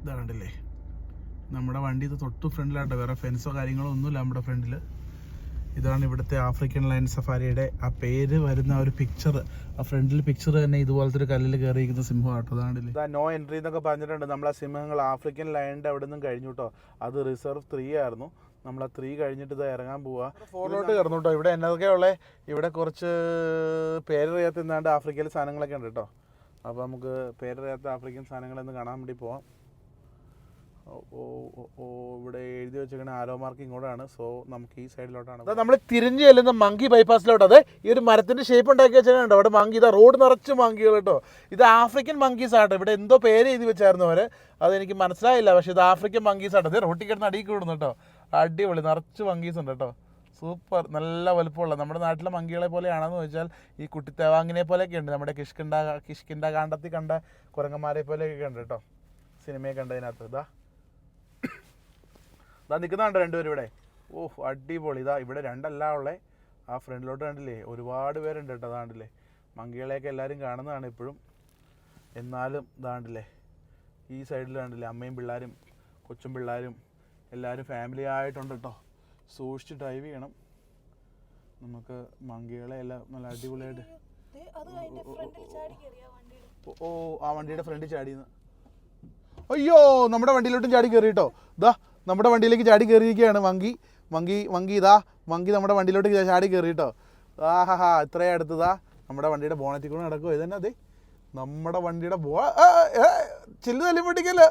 ഇതാ കണ്ടില്ലേ നമ്മുടെ വണ്ടി ഇത് തൊട്ട് ഫ്രണ്ടിലാട്ടോ. വേറെ ഫെൻസോ കാര്യങ്ങളോ ഒന്നുമില്ല നമ്മുടെ ഫ്രണ്ടിൽ. ഇതാണ് ഇവിടുത്തെ ആഫ്രിക്കൻ ലയൺ സഫാരിയുടെ ആ പേര് വരുന്ന ഒരു പിക്ചർ. ആ ഫ്രണ്ടിൽ പിക്ചർ തന്നെ ഇതുപോലത്തെ ഒരു കല്ലിൽ കയറിയിരിക്കുന്ന സിംഹം ആട്ടോ. അതാണ്ടില്ലേ നോ എൻട്രി എന്നൊക്കെ പറഞ്ഞിട്ടുണ്ട്. നമ്മളെ സിംഹങ്ങൾ ആഫ്രിക്കൻ ലയണിൻ്റെ അവിടെ നിന്നും കഴിഞ്ഞു കേട്ടോ. അത് റിസർവ് 3 ആയിരുന്നു. നമ്മൾ ആ 3 കഴിഞ്ഞിട്ട് ഇത് ഇറങ്ങാൻ പോവാ. 4 കയറുന്നു കേട്ടോ. ഇവിടെ എന്നതൊക്കെയാ ഉള്ളത്, ഇവിടെ കുറച്ച് പേരറിയാത്ത എന്താണ്ട് ആഫ്രിക്കയിലെ സാധനങ്ങളൊക്കെ ഉണ്ട് കേട്ടോ. അപ്പോൾ നമുക്ക് പേരറിയാത്ത ആഫ്രിക്കൻ സാധനങ്ങളൊന്ന് കാണാൻ വേണ്ടി പോവാം. ഇവിടെ എഴുതി വെച്ചേക്കണ ആരോ മാർക്ക് ഇങ്ങോട്ടാണ്. സോ നമുക്ക് ഈ സൈഡിലോട്ടാണ്. നമ്മൾ തിരിഞ്ഞ് ചെല്ലുന്ന മങ്കി ബൈപ്പാസിലോട്ട്. അത് ഈ ഒരു മരത്തിന്റെ ഷേപ്പ് ഉണ്ടാക്കി വെച്ചിട്ടുണ്ട്. അവിടെ മങ്കി, ഇതാ റോഡ് നിറച്ച് മങ്കികൾ കേട്ടോ. ഇത് ആഫ്രിക്കൻ മങ്കീസ് ആട്ടോ. ഇവിടെ എന്തോ പേര് എഴുതി വെച്ചായിരുന്നു അവര്, അതെനിക്ക് മനസ്സിലായില്ല. പക്ഷേ ഇത് ആഫ്രിക്കൻ മങ്കീസ് ആട്ടോ. ഇത് റോട്ടിൽ കിടന്ന് അടിയിൽ കൂടുന്നു കേട്ടോ. അടിപൊളി, നിറച്ച് മങ്കീസ് ഉണ്ട് കേട്ടോ. സൂപ്പർ, നല്ല വലുപ്പമുള്ള. നമ്മുടെ നാട്ടിലെ മങ്കികളെ പോലെയാണെന്ന് ചോദിച്ചാൽ ഈ കുട്ടിത്തേവാങ്ങിനെ പോലെയൊക്കെ ഉണ്ട്. നമ്മുടെ കിഷ്കിണ്ട കാണ്ടത്തിൽ കണ്ട കുരങ്ങന്മാരെ പോലെയൊക്കെ ഉണ്ട് കേട്ടോ, സിനിമയെ കണ്ടതിനകത്ത്. ഇതാ നിൽക്കുന്നുണ്ട് രണ്ടുപേരും ഇവിടെ. അടിപൊളി. ഇതാ ഇവിടെ രണ്ടല്ല ഉള്ളേ, ആ ഫ്രണ്ടിലോട്ട് കണ്ടില്ലേ ഒരുപാട് പേരുണ്ട് കേട്ടോ. അതാണ്ടില്ലേ മങ്കികളെയൊക്കെ എല്ലാവരും കാണുന്നതാണ് ഇപ്പോഴും. എന്നാലും ഇതാണ്ടില്ലേ ഈ സൈഡിൽ കണ്ടില്ലേ അമ്മയും പിള്ളേരും കൊച്ചും പിള്ളേരും എല്ലാവരും ഫാമിലി ആയിട്ടുണ്ട് കേട്ടോ. സൂക്ഷിച്ച് ഡ്രൈവ് ചെയ്യണം. നമുക്ക് മങ്കികളെ എല്ലാം നല്ല അടിപൊളിയായിട്ട്. ആ വണ്ടിയുടെ ഫ്രണ്ടിൽ ചാടിയെന്ന്. അയ്യോ, നമ്മുടെ വണ്ടിയിലോട്ടും ചാടി കയറി കേട്ടോ. ഇതാ നമ്മുടെ വണ്ടിയിലേക്ക് ചാടി കയറിയിരിക്കുകയാണ് മങ്കി. ഇതാ മങ്കി നമ്മുടെ വണ്ടിയിലോട്ട് ചാടി കയറി കേട്ടോ. ആഹാ, ഇത്രയും അടുത്തതാ നമ്മുടെ വണ്ടിയുടെ ബോണറ്റിൽ കൂടെ നടക്കുമോ. ഇതന്നെ അതെ നമ്മുടെ വണ്ടിയുടെ ചില്ല് തല്ലി പൊട്ടിക്കല്ലോ.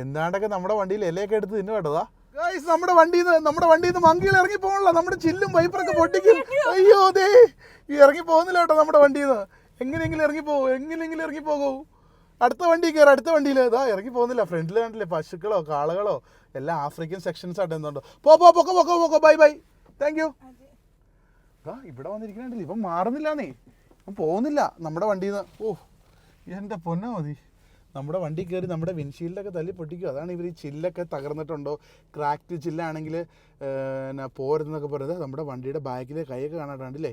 എന്താണ്ടൊക്കെ നമ്മുടെ വണ്ടിയിൽ ഇലയൊക്കെ എടുത്ത് തിന്നു കേട്ടതാ. ഗൈസ്, നമ്മുടെ വണ്ടിയിൽ നിന്ന് മങ്കികൾ ഇറങ്ങി പോകണില്ല. നമ്മുടെ ചില്ലും വൈപ്പറൊക്കെ പൊട്ടിക്കും. അയ്യോ ദേ ഇറങ്ങി പോകുന്നില്ല കേട്ടോ നമ്മുടെ വണ്ടിയിൽ നിന്ന്. എങ്ങനെയെങ്കിലും ഇറങ്ങിപ്പോകൂ. അടുത്ത വണ്ടി കയറി, അടുത്ത വണ്ടിയിൽ ഇതാ ഇറങ്ങി പോകുന്നില്ല. ഫ്രണ്ടിൽ കണ്ടില്ലേ പശുക്കളോ കാളകളോ എല്ലാം ആഫ്രിക്കൻ സെക്ഷൻസ് ആയിട്ട് എന്തുണ്ടോ. പോ ബൈ താങ്ക് യു. ഇവിടെ വന്നിരിക്കണില്ലേ, ഇപ്പം മാറുന്നില്ലാന്നേ, ഇപ്പം പോകുന്നില്ല നമ്മുടെ വണ്ടിയിൽ നിന്ന്. എൻ്റെ പൊന്നോ മതി. നമ്മുടെ വണ്ടി കയറി നമ്മുടെ വിൻഷീൽഡൊക്കെ തല്ലി പൊട്ടിക്കും. അതാണ് ഇവർ ഈ ചില്ലൊക്കെ തകർന്നിട്ടുണ്ടോ, ക്രാക്ട് ചില്ലാണെങ്കിൽ പോരുന്നൊക്കെ പറയുന്നത്. നമ്മുടെ വണ്ടിയുടെ ബാക്കിൽ കൈയൊക്കെ കാണാണ്ടില്ലേ,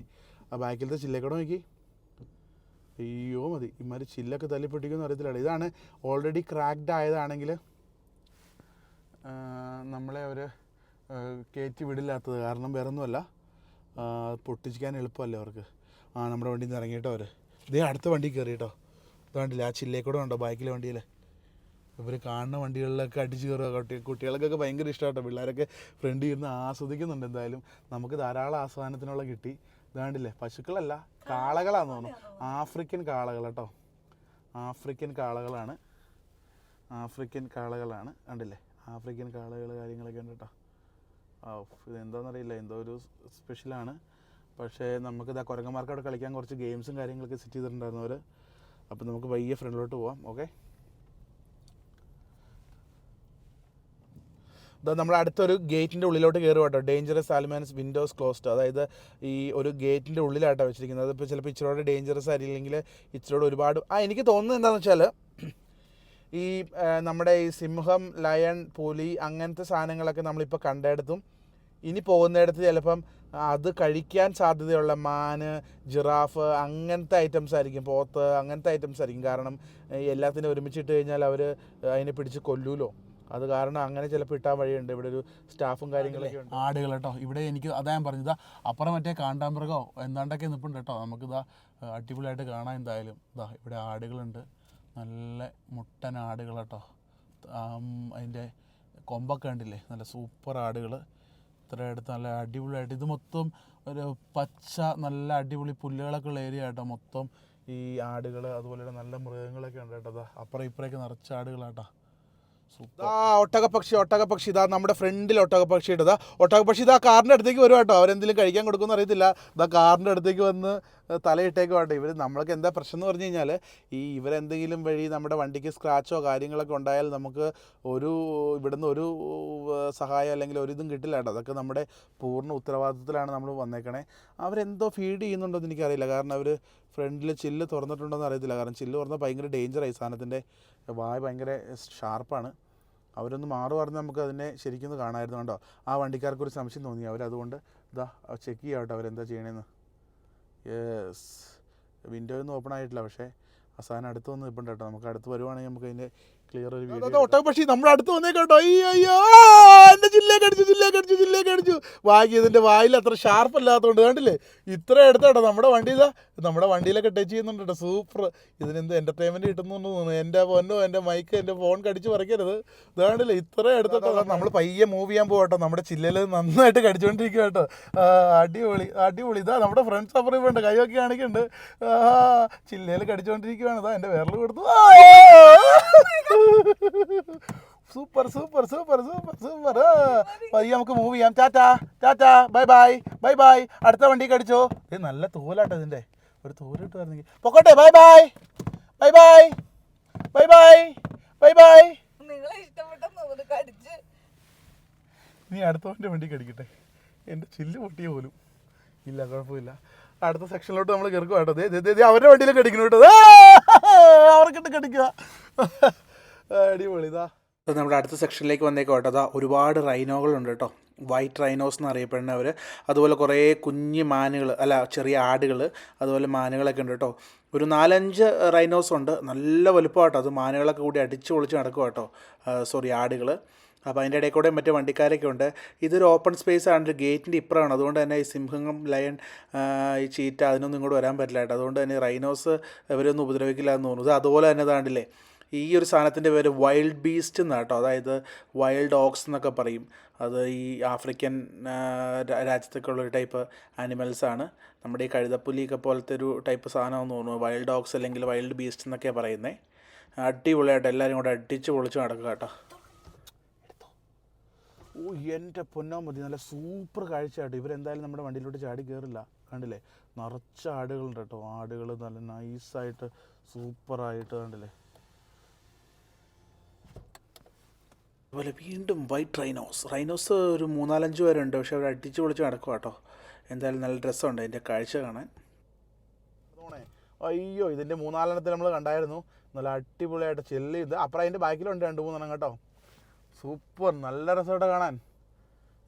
ആ ബാക്കിലത്തെ ചില്ലൊക്കെ നോക്കി. അയ്യോ മതി, ഇമാര് ചില്ലൊക്കെ തല്ലി പൊട്ടിക്കുമെന്ന് അറിയത്തില്ല. ഇതാണ് ഓൾറെഡി ക്രാക്ഡ് ആയതാണെങ്കിൽ നമ്മളെ അവർ കയറ്റി വിടില്ലാത്തത്. കാരണം വേറെ ഒന്നുമല്ല, പൊട്ടിക്കാൻ എളുപ്പമല്ലേ അവർക്ക്. നമ്മുടെ വണ്ടിയിൽ നിന്ന് ഇറങ്ങിയിട്ടോ അവർ. ഇതേ അടുത്ത വണ്ടി കയറി കേട്ടോ. ഇതാണ്ടില്ല ആ ചില്ലേക്കൂടെ ഉണ്ടോ ബാക്കിലെ വണ്ടിയിൽ. ഇവർ കാണുന്ന വണ്ടികളിലൊക്കെ അടിച്ച് കയറുക. കുട്ടികൾക്കൊക്കെ ഭയങ്കര ഇഷ്ടമാട്ടോ. പിള്ളേരൊക്കെ ഫ്രണ്ടിൽ ഇരുന്ന് ആസ്വദിക്കുന്നുണ്ട്. എന്തായാലും നമുക്ക് ധാരാളം ആസ്വാദനത്തിനുള്ള കിട്ടി. ഇതാണ്ടില്ലേ പശുക്കളല്ല, കാളകളാന്ന് തോന്നുന്നു. ആഫ്രിക്കൻ കാളകൾ കേട്ടോ. ആഫ്രിക്കൻ കാളകളാണ്. കണ്ടില്ലേ ആഫ്രിക്കൻ കാളകൾ കാര്യങ്ങളൊക്കെ ഉണ്ട് കേട്ടോ. ഇതെന്താണെന്നറിയില്ല, എന്തോ ഒരു സ്പെഷ്യലാണ്. പക്ഷേ നമുക്കിതാ കുരങ്ങന്മാർക്ക് അവിടെ കളിക്കാൻ കുറച്ച് ഗെയിംസും കാര്യങ്ങളൊക്കെ സെറ്റ് ചെയ്തിട്ടുണ്ടായിരുന്നു അവർ. അപ്പം നമുക്ക് വയ്യ ഫ്രണ്ടിലോട്ട് പോവാം. ഓക്കെ, ഇതാ നമ്മൾ അടുത്തൊരു ഗേറ്റിൻ്റെ ഉള്ളിലോട്ട് കയറുക കേട്ടോ. ഡേഞ്ചറസ് ആൽമാൻസ് വിൻഡോസ് ക്ലോസ്ഡ്. അതായത് ഈ ഒരു ഗേറ്റിൻ്റെ ഉള്ളിലായിട്ടാണ് വെച്ചിരിക്കുന്നത്. അതിപ്പോൾ ചിലപ്പോൾ ഇച്ചിരോടെ ഡേഞ്ചറസ് ആയിരിക്കില്ലെങ്കിൽ ഇച്ചിരോടെ ഒരുപാട് എനിക്ക് തോന്നുന്നത് എന്താണെന്ന് വെച്ചാൽ ഈ നമ്മുടെ ഈ സിംഹം, ലയൺ, പുലി അങ്ങനത്തെ സാധനങ്ങളൊക്കെ നമ്മളിപ്പോൾ കണ്ടിടത്തും ഇനി പോകുന്നിടത്ത് ചിലപ്പം അത് കഴിക്കാൻ സാധ്യതയുള്ള മാന്, ജിറാഫ് അങ്ങനത്തെ ഐറ്റംസ് ആയിരിക്കും, പോത്ത് അങ്ങനത്തെ ഐറ്റംസ് ആയിരിക്കും. കാരണം എല്ലാത്തിനും ഒരുമിച്ചിട്ട് കഴിഞ്ഞാൽ അവർ അതിനെ പിടിച്ച് കൊല്ലൂലോ. അത് കാരണം അങ്ങനെ ചിലപ്പോൾ ഇട്ടാൻ വഴിയുണ്ട്. ഇവിടെ ഒരു സ്റ്റാഫും കാര്യങ്ങളൊക്കെ ഉണ്ട്. ആടുകൾ കേട്ടോ. ഇവിടെ എനിക്ക് അതാ ഞാൻ പറഞ്ഞത്, അപ്പുറം മറ്റേ കാണ്ടാമൃഗമോ എന്താണ്ടൊക്കെ നിൽപ്പുണ്ട് കേട്ടോ. നമുക്കിതാ അടിപൊളിയായിട്ട് കാണാം. എന്തായാലും ഇതാ ഇവിടെ ആടുകളുണ്ട്, നല്ല മുട്ടൻ ആടുകൾ കേട്ടോ. അതിൻ്റെ കൊമ്പൊക്കെ കണ്ടില്ലേ, നല്ല സൂപ്പർ ആടുകൾ. ഇത്ര അടുത്ത് നല്ല അടിപൊളിയായിട്ട് ഇത് മൊത്തം ഒരു പച്ച നല്ല അടിപൊളി പുല്ലുകളൊക്കെ ഉള്ള ഏരിയ കേട്ടോ. മൊത്തം ഈ ആടുകൾ അതുപോലെ നല്ല മൃഗങ്ങളൊക്കെ ഉണ്ട് കേട്ടോ. അപ്പുറം ഇപ്പുറമൊക്കെ നിറച്ച ആടുകളാട്ടോ. ഒട്ടകപ്പക്ഷി ഇതാ നമ്മുടെ ഫ്രണ്ടിൽ ഒട്ടകപ്പക്ഷി ഇട്ടതാ. ഒട്ടകപ്പക്ഷി ഇതാ കാറിൻ്റെ അടുത്തേക്ക് വരും കേട്ടോ. അവരെന്തെങ്കിലും കഴിക്കാൻ കൊടുക്കുമെന്ന് അറിയത്തില്ല. ഇതാ കാറിൻ്റെ അടുത്തേക്ക് വന്ന് തലയിട്ടേക്ക് വേണ്ട. ഇവർ നമ്മൾക്ക് എന്താ പ്രശ്നം എന്ന് പറഞ്ഞു കഴിഞ്ഞാൽ ഇവരെന്തെങ്കിലും വഴി നമ്മുടെ വണ്ടിക്ക് സ്ക്രാച്ചോ കാര്യങ്ങളൊക്കെ ഉണ്ടായാൽ നമുക്ക് ഇവിടുന്ന് ഒരു സഹായം അല്ലെങ്കിൽ ഒരിതും കിട്ടില്ല കേട്ടോ. അതൊക്കെ നമ്മുടെ പൂർണ്ണ ഉത്തരവാദിത്തത്തിലാണ് നമ്മൾ വന്നേക്കണേ. അവരെന്തോ ഫീഡ് ചെയ്യുന്നുണ്ടോ എന്ന് എനിക്കറിയില്ല. കാരണം അവർ ഫ്രണ്ടിൽ ചില്ല് തുറന്നിട്ടുണ്ടോ എന്ന് അറിയത്തില്ല. കാരണം ചില്ല് തുറന്നാൽ ഭയങ്കര ഡേഞ്ചറായി. സാധനത്തിൻ്റെ വായ ഭയങ്കര ഷാർപ്പാണ്. അവരൊന്ന് പറഞ്ഞ് നമുക്ക് അതിനെ ശരിക്കും കാണാമായിരുന്നു കേട്ടോ. ആ വണ്ടിക്കാർക്കൊരു സംശയം തോന്നി. അവരതുകൊണ്ട് ഇതാ ചെക്ക് ചെയ്യാം കേട്ടോ അവരെന്താ ചെയ്യണേന്ന്. യെസ്, വിൻഡോ ഒന്നും ഓപ്പൺ ആയിട്ടില്ല. പക്ഷേ ആ സാധനം അടുത്ത് വന്ന് നിൽപ്പുണ്ട് കേട്ടോ. നമുക്ക് അടുത്ത് വരുവാണെങ്കിൽ നമുക്ക് അതിൻ്റെ ക്ലിയർ ഒരു വീഡിയോ. ഒട്ടകപ്പക്ഷി നമ്മുടെ അടുത്ത് വന്നേ കേട്ടോ. അയ്യോ എൻ്റെ ജില്ലേക്ക് അടിച്ചു. ഇതിൻ്റെ വായിൽ അത്ര ഷാർപ്പ് അല്ലാത്തതുകൊണ്ട് കണ്ടില്ലേ ഇത്ര എടുത്തോട്ടോ. നമ്മുടെ വണ്ടിയിലൊക്കെ ടച്ച് ചെയ്യുന്നുണ്ട് കേട്ടോ. സൂപ്പർ. ഇതിനെന്ത് എൻ്റർടൈൻമെൻറ്റ് കിട്ടുന്നുണ്ടെന്ന് തോന്നുന്നു. എൻ്റെ പൊന്നോ, എൻ്റെ മൈക്ക്, എൻ്റെ ഫോൺ കടിച്ച് പറിക്കരുത്. ഇതാണ്ടില്ലേ ഇത്ര എടുത്തോട്ടോ. നമ്മൾ പയ്യെ മൂവ് ചെയ്യാൻ പോകട്ടോ. നമ്മുടെ ചില്ലയിൽ നന്നായിട്ട് കടിച്ചുകൊണ്ടിരിക്കുക കേട്ടോ. അടിപൊളി. ഇതാ നമ്മുടെ ഫ്രണ്ട്സ് അപ്പുറം വേണ്ട കൈയൊക്കെ കാണിക്കുന്നുണ്ട്. ചില്ലയിൽ കടിച്ചുകൊണ്ടിരിക്കുകയാണ്. ഇതാ എൻ്റെ വിരൽ കൊടുത്തു. Super super super super super. പയ്യെ നമുക്ക് മൂവ് ചെയ്യാം. Tata Tata, bye bye bye bye. അടുത്ത വണ്ടി കടിച്ചോ. ഇത് നല്ല തോലാട്ടോ ഇതിൻ്റെ. ഒരു തോല് കിട്ടുമായിരുന്നെങ്കിൽ. പൊക്കോട്ടെ. Bye bye bye bye bye bye bye bye. നിങ്ങളെ ഇഷ്ടപ്പെട്ടെന്ന് കടിച്ച്. നീ അടുത്തവൻ്റെ വണ്ടി കടിക്കട്ടെ. എൻ്റെ ചില്ല് പൊട്ടിയ പോലും ഇല്ല, കുഴപ്പമില്ല. അടുത്ത സെക്ഷനിലോട്ട് നമ്മൾ കയറുക കേട്ടോ. അവരുടെ വണ്ടിയിലും കടിക്കുന്നു കേട്ടോ. അവർക്കിട്ട് കടിക്കുക. അടിപൊളി. ഇതാ നമ്മുടെ അടുത്ത സെക്ഷനിലേക്ക് വന്നേക്കോ കേട്ടോ. അതാ ഒരുപാട് റൈനോകളുണ്ട് കേട്ടോ. വൈറ്റ് റൈനോസ് എന്ന് അറിയപ്പെടുന്നവർ. അതുപോലെ കുറേ കുഞ്ഞ് മാനുകൾ, അല്ല ചെറിയ ആടുകൾ, അതുപോലെ മാനുകളൊക്കെ ഉണ്ട് കേട്ടോ. ഒരു 4-5 റൈനോസ് ഉണ്ട്. നല്ല വലുപ്പം കേട്ടോ. അത് മാനുകളൊക്കെ കൂടി അടിച്ച് പൊളിച്ച് നടക്കുക കേട്ടോ. സോറി, ആടുകൾ. അപ്പോൾ അതിൻ്റെ ഇടയിൽ കൂടെ മറ്റേ വണ്ടിക്കാരൊക്കെ ഉണ്ട്. ഇതൊരു ഓപ്പൺ സ്പേസ് ആണ്, ഒരു ഗേറ്റിൻ്റെ ഇപ്പുറമാണ്. അതുകൊണ്ട് തന്നെ ഈ സിംഹം, ലയൺ, ഈ ചീറ്റ അതിനൊന്നും ഇങ്ങോട്ട് വരാൻ പറ്റില്ല കേട്ടോ. അതുകൊണ്ട് തന്നെ റൈനോസ് ഇവരൊന്നും ഉപദ്രവിക്കില്ല എന്ന് തോന്നുന്നു. ഇത് അതുപോലെ തന്നെ താണ്ടില്ലേ, ഈ ഒരു സാധനത്തിൻ്റെ പേര് വൈൽഡ് ബീസ്റ്റ് എന്നാണ് കേട്ടോ. അതായത് വൈൽഡ് ഓക്സ് എന്നൊക്കെ പറയും. അത് ഈ ആഫ്രിക്കൻ രാജ്യത്തൊക്കെ ഉള്ളൊരു ടൈപ്പ് ആനിമൽസാണ്. നമ്മുടെ ഈ കഴുതപ്പുലിയൊക്കെ പോലത്തെ ഒരു ടൈപ്പ് സാധനമാണെന്ന് തോന്നുന്നു. വൈൽഡ് ഓക്സ് അല്ലെങ്കിൽ വൈൽഡ് ബീസ്റ്റ് എന്നൊക്കെയാണ് പറയുന്നത്. അടിപൊളിയായിട്ട് എല്ലാവരും കൂടെ അടിച്ച് പൊളിച്ച് നടക്കുക കേട്ടോ. ഓ എൻ്റെ പൊന്നോ മതി. നല്ല സൂപ്പർ കാഴ്ചയായിട്ട്. ഇവരെന്തായാലും നമ്മുടെ വണ്ടിയിലോട്ട് ചാടി കയറില്ല. കണ്ടില്ലേ, നിറച്ച ആടുകളുണ്ട് കേട്ടോ. ആടുകൾ നല്ല നൈസായിട്ട് സൂപ്പറായിട്ട് കണ്ടില്ലേ. അതുപോലെ വീണ്ടും വൈറ്റ് റൈനോസ് ഒരു 3-4-5 പേരുണ്ട്. പക്ഷെ അവർ അടിച്ച് പൊളിച്ച് നടക്കുക കേട്ടോ. എന്തായാലും നല്ല രസമുണ്ട് അതിൻ്റെ കാഴ്ച കാണാൻ. അയ്യോ, ഇതിൻ്റെ 3-4 നമ്മൾ കണ്ടായിരുന്നു. നല്ല അടിപൊളിയായിട്ട് ചെല്ല്. ഇത് അപ്പുറം അതിൻ്റെ ബാക്കിലുണ്ട് 2-3 കേട്ടോ. സൂപ്പർ, നല്ല രസമായിട്ട് കാണാൻ.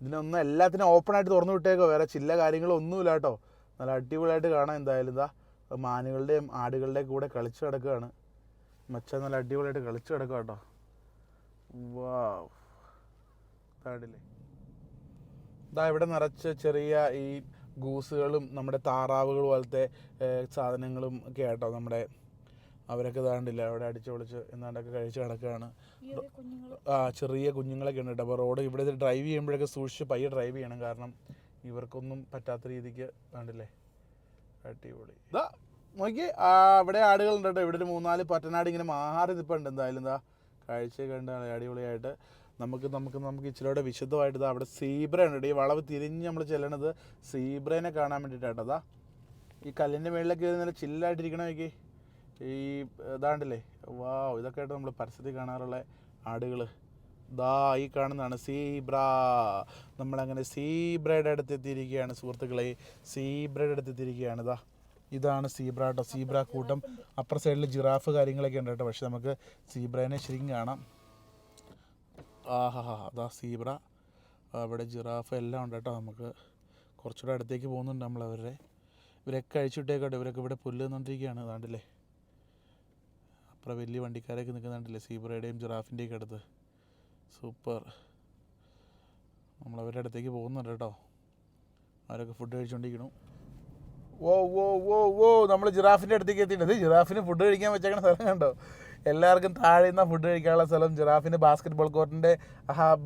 ഇതിനൊന്നും എല്ലാത്തിനും ഓപ്പണായിട്ട് തുറന്നു വിട്ടേക്കോ. വേറെ ചില്ല കാര്യങ്ങളൊന്നുമില്ല കേട്ടോ. നല്ല അടിപൊളിയായിട്ട് കാണാൻ. എന്തായാലും ഇതാ മാനുകളുടെയും ആടുകളുടെയും കൂടെ കളിച്ച് കിടക്കുകയാണ്. മച്ചാൻ നല്ല അടിപൊളിയായിട്ട് കളിച്ച് കിടക്കുക കേട്ടോ. വാവ്, താടില്ലേ. ഇതാ ഇവിടെ നിറച്ച് ചെറിയ ഈ ഗൂസുകളും നമ്മുടെ താറാവുകൾ പോലത്തെ സാധനങ്ങളും ഒക്കെ ആട്ടോ. നമ്മുടെ അവരൊക്കെ ഇതാണ്ടില്ല അവിടെ അടിച്ച് പൊളിച്ച് എന്നാണ്ടൊക്കെ കഴിച്ച് കിടക്കുകയാണ്. ചെറിയ കുഞ്ഞുങ്ങളൊക്കെ ഉണ്ട് കേട്ടോ. അപ്പോൾ റോഡ് ഇവിടെ ഡ്രൈവ് ചെയ്യുമ്പോഴൊക്കെ സൂക്ഷിച്ച് പയ്യെ ഡ്രൈവ് ചെയ്യണം. കാരണം ഇവർക്കൊന്നും പറ്റാത്ത രീതിക്ക് കണ്ടില്ലേ. അടിപൊളി. ഇതാ നോക്കി, ഇവിടെ ആടുകളുണ്ട് കേട്ടോ. ഇവിടെ ഒരു 3-4 പറ്റനാട് ഇങ്ങനെ മാറി നിൽപ്പുണ്ട്. എന്തായാലും എന്താ കാഴ്ചയൊക്കെ കണ്ടാണ് അടിപൊളിയായിട്ട്. നമുക്ക് ഇച്ചിരിയോടെ വിശദമായിട്ട് ഇതാ അവിടെ സീബ്ര ഉണ്ട്. ഈ വളവ് തിരിഞ്ഞ് നമ്മൾ ചെല്ലണത് സീബ്രേനെ കാണാൻ വേണ്ടിയിട്ടാട്ടോ. അതാ ഈ കല്ലിൻ്റെ മേളിലൊക്കെ നല്ല ചില്ലായിട്ടിരിക്കണ നോക്കി. ഈ ഇതാണ്ടല്ലേ, വാ, ഇതൊക്കെ ആയിട്ട് നമ്മൾ പരസ്യത്തിൽ കാണാറുള്ള ആടുകൾ. ദാ ഈ കാണുന്നതാണ് സീബ്ര. നമ്മളങ്ങനെ സീബ്രയുടെ അടുത്ത് എത്തിയിരിക്കുകയാണ് സുഹൃത്തുക്കളെ. സീബ്രയുടെ അടുത്ത് എത്തിയിരിക്കുകയാണ്. ഇതാണ് സീബ്ര കേട്ടോ. സീബ്ര കൂട്ടം. അപ്പുറ സൈഡിൽ ജിറാഫ് കാര്യങ്ങളൊക്കെ ഉണ്ട് കേട്ടോ. പക്ഷെ നമുക്ക് സീബ്രേനെ ശരിക്കും കാണാം. ആഹാ, അതാ സീബ്ര. അവിടെ ജിറാഫ് എല്ലാം ഉണ്ട് കേട്ടോ. നമുക്ക് കുറച്ചുകൂടെ അടുത്തേക്ക് പോകുന്നുണ്ട് നമ്മൾ. ഇവരൊക്കെ അഴിച്ചുവിട്ടേക്കോട്ടെ. ഇവരൊക്കെ ഇവിടെ പുല്ല് നിന്നുകൊണ്ടിരിക്കുകയാണ്. അതാണ്ടല്ലേ അപ്പുറം വലിയ വണ്ടിക്കാരൊക്കെ നിൽക്കുന്നുണ്ടല്ലേ സീബ്രയുടെയും ജിറാഫിൻ്റെയൊക്കെ അടുത്ത്. സൂപ്പർ. നമ്മളവരുടെ അടുത്തേക്ക് പോകുന്നുണ്ട് കേട്ടോ. അവരൊക്കെ ഫുഡ് കഴിച്ചുകൊണ്ടിരിക്കണു. ഓ നമ്മൾ ജിറാഫിൻ്റെ അടുത്തേക്ക് എത്തിയിട്ടുണ്ട്. ജിറാഫിന് ഫുഡ് കഴിക്കാൻ വെച്ചേക്കണ സ്ഥലം കണ്ടോ. എല്ലാവർക്കും താഴെ നിന്നാണ് ഫുഡ് കഴിക്കാനുള്ള സ്ഥലം. ജിറാഫിന് ബാസ്കറ്റ് ബോൾ കോർട്ടിൻ്റെ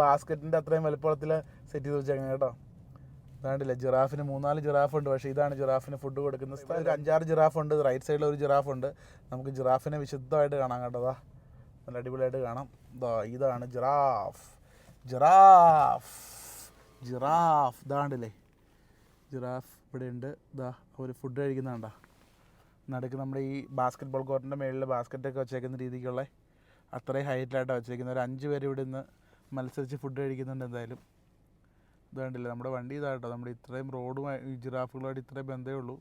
ബാസ്ക്കറ്റിൻ്റെ അത്രയും വലുപ്പത്തിൽ സെറ്റ് ചെയ്ത് വെച്ചേക്കണം കേട്ടോ. അതാണ്ടില്ല, ജിറാഫിന് 3-4 ജിറാഫുണ്ട്. പക്ഷേ ഇതാണ് ജിറാഫിന് ഫുഡ് കൊടുക്കുന്ന സ്ഥലം. ഒരു 5-6 ജിറാഫുണ്ട്. റൈറ്റ് സൈഡിൽ ഒരു ജിറാഫുണ്ട്. നമുക്ക് ജിറാഫിനെ വിശുദ്ധമായിട്ട് കാണാം കേട്ടോ. നല്ല അടിപൊളിയായിട്ട് കാണാം. ഇതാണ് ജിറാഫ്. ഇതാണ്ടില്ലേ ജിറാഫ് ഇവിടെ ഉണ്ട്. ഒരു ഫുഡ് കഴിക്കുന്നുണ്ടോ. നടുക്ക് നമ്മുടെ ഈ ബാസ്കറ്റ് ബോൾ കോർട്ടിൻ്റെ മേളിൽ ബാസ്ക്കറ്റൊക്കെ വെച്ചേക്കുന്ന രീതിക്കുള്ള അത്രയും ഹൈറ്റിലായിട്ടാണ് വെച്ചേക്കുന്നത്. ഒരു 5 പേര് ഇവിടെ നിന്ന് മത്സരിച്ച് ഫുഡ് കഴിക്കുന്നുണ്ട്. എന്തായാലും ഇതാണ്ടില്ല നമ്മുടെ വണ്ടി ഇതാട്ടോ. നമ്മുടെ ഇത്രയും റോഡുമായി ഈ ജിറാഫുകളുമായിട്ട് ഇത്രയും ബന്ധമേ ഉള്ളൂ,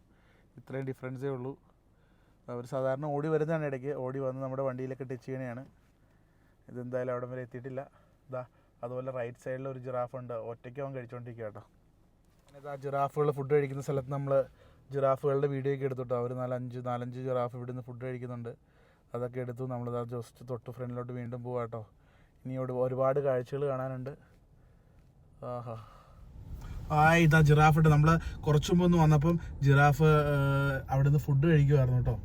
ഇത്രയും ഡിഫറൻസേ ഉള്ളൂ. അവർ സാധാരണ ഓടി വരുന്നതാണ്, ഇടയ്ക്ക് ഓടി വന്ന് നമ്മുടെ വണ്ടിയിലൊക്കെ ടച്ച് ചെയ്യണതാണ്. ഇതെന്തായാലും അവിടെ വരെ എത്തിയിട്ടില്ല. അതുപോലെ റൈറ്റ് സൈഡിൽ ഒരു ജിറാഫുണ്ട്. ഒറ്റയ്ക്ക് അവൻ കഴിച്ചുകൊണ്ടിരിക്കുക കേട്ടോ. ജിറാഫുകൾ ഫുഡ് കഴിക്കുന്ന സ്ഥലത്ത് നമ്മൾ ജിറാഫുകളുടെ വീഡിയോ ഒക്കെ എടുത്തിട്ടോ. അവർ 4-5 ജിറാഫ് ഇവിടെ നിന്ന് ഫുഡ് കഴിക്കുന്നുണ്ട്. അതൊക്കെ എടുത്തു. നമ്മളിതാ ജസ്റ്റ് തൊട്ട് ഫ്രണ്ടിലോട്ട് വീണ്ടും പോവാം കേട്ടോ. ഇനി ഒരുപാട് കാഴ്ചകൾ കാണാനുണ്ട്. ഇതാ ജിറാഫ് ഉണ്ട്. നമ്മൾ കുറച്ചു മുമ്പ് ഒന്ന് വന്നപ്പം ജിറാഫ് അവിടെ നിന്ന് ഫുഡ് കഴിക്കുമായിരുന്നു കേട്ടോ.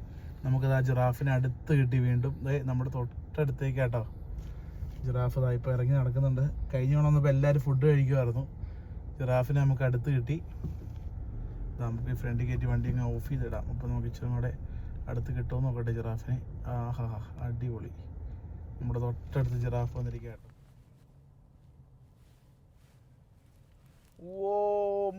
നമുക്കത് ആ ജിറാഫിനെ അടുത്ത് കിട്ടി വീണ്ടും. നമ്മുടെ തൊട്ടടുത്തേക്കാട്ടോ ജിറാഫ് ഇപ്പോൾ ഇറങ്ങി നടക്കുന്നുണ്ട്. കഴിഞ്ഞ തവണ വന്നപ്പോൾ എല്ലാവരും ഫുഡ് കഴിക്കുമായിരുന്നു. ജിറാഫിനെ നമുക്ക് അടുത്ത് കിട്ടി. നമുക്ക് ഈ ഫ്രണ്ട് കയറ്റി വണ്ടി ഇങ്ങനെ ഓഫ് ചെയ്തിടാം. അപ്പോൾ നമുക്ക് ഇച്ചിരി കൂടെ അടുത്ത് കിട്ടുമോ നോക്കട്ടെ ജിറാഫിനെ. അടിപൊളി. നമ്മുടെ തൊട്ടടുത്ത് ജിറാഫ് വന്നിരിക്കുക കേട്ടോ. ഓ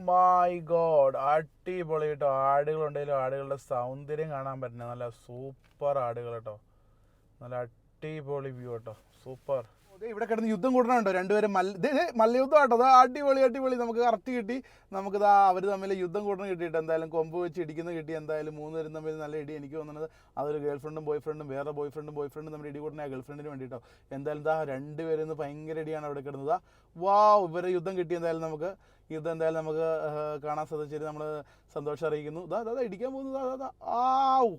മൈ ഗോഡ്, അടിപൊളി കേട്ടോ. ആടുകളുണ്ടെങ്കിലും ആടുകളുടെ സൗന്ദര്യം കാണാൻ പറ്റുന്ന നല്ല സൂപ്പർ ആടുകൾ കേട്ടോ. നല്ല അടിപൊളി വ്യൂ കേട്ടോ, സൂപ്പർ. ഇവിടെ കിടന്ന് യുദ്ധം കൂടണുണ്ടോ രണ്ടുപേരും മല്ലയുദ്ധം കേട്ടോ. അതാ അടിപൊളി അടിപൊളി, നമുക്ക് കറക്റ്റ് കിട്ടി. നമുക്കിതാ അവർ തമ്മിൽ യുദ്ധം കൂടണം കിട്ടിയിട്ട് എന്തായാലും കൊമ്പ് വെച്ച് ഇടിക്കുന്നത് കിട്ടി. എന്തായാലും മൂന്നുപേരും തമ്മിൽ നല്ല ഇടി. എനിക്ക് തോന്നുന്നത് അതൊരു ഗേൾ ഫ്രണ്ടും ബോയ് ഫ്രണ്ടും വേറെ ബോയ് ഫ്രണ്ടും തമ്മിൽ ഇടി കൂടണ ഗേൾ ഫ്രണ്ടിന് വേണ്ടിയിട്ടോ. എന്തായാലും ഇതാ രണ്ടുപേരും ഇന്ന് ഭയങ്കര ഇടിയാണ് അവിടെ കിടന്നത്. വാവ്, ഇവരെ യുദ്ധം കിട്ടി. എന്തായാലും നമുക്ക് യുദ്ധം കാണാൻ സാധിച്ചിട്ട് നമ്മൾ സന്തോഷം അറിയിക്കുന്നു. ഇടിക്കാൻ പോകുന്നു. ആവു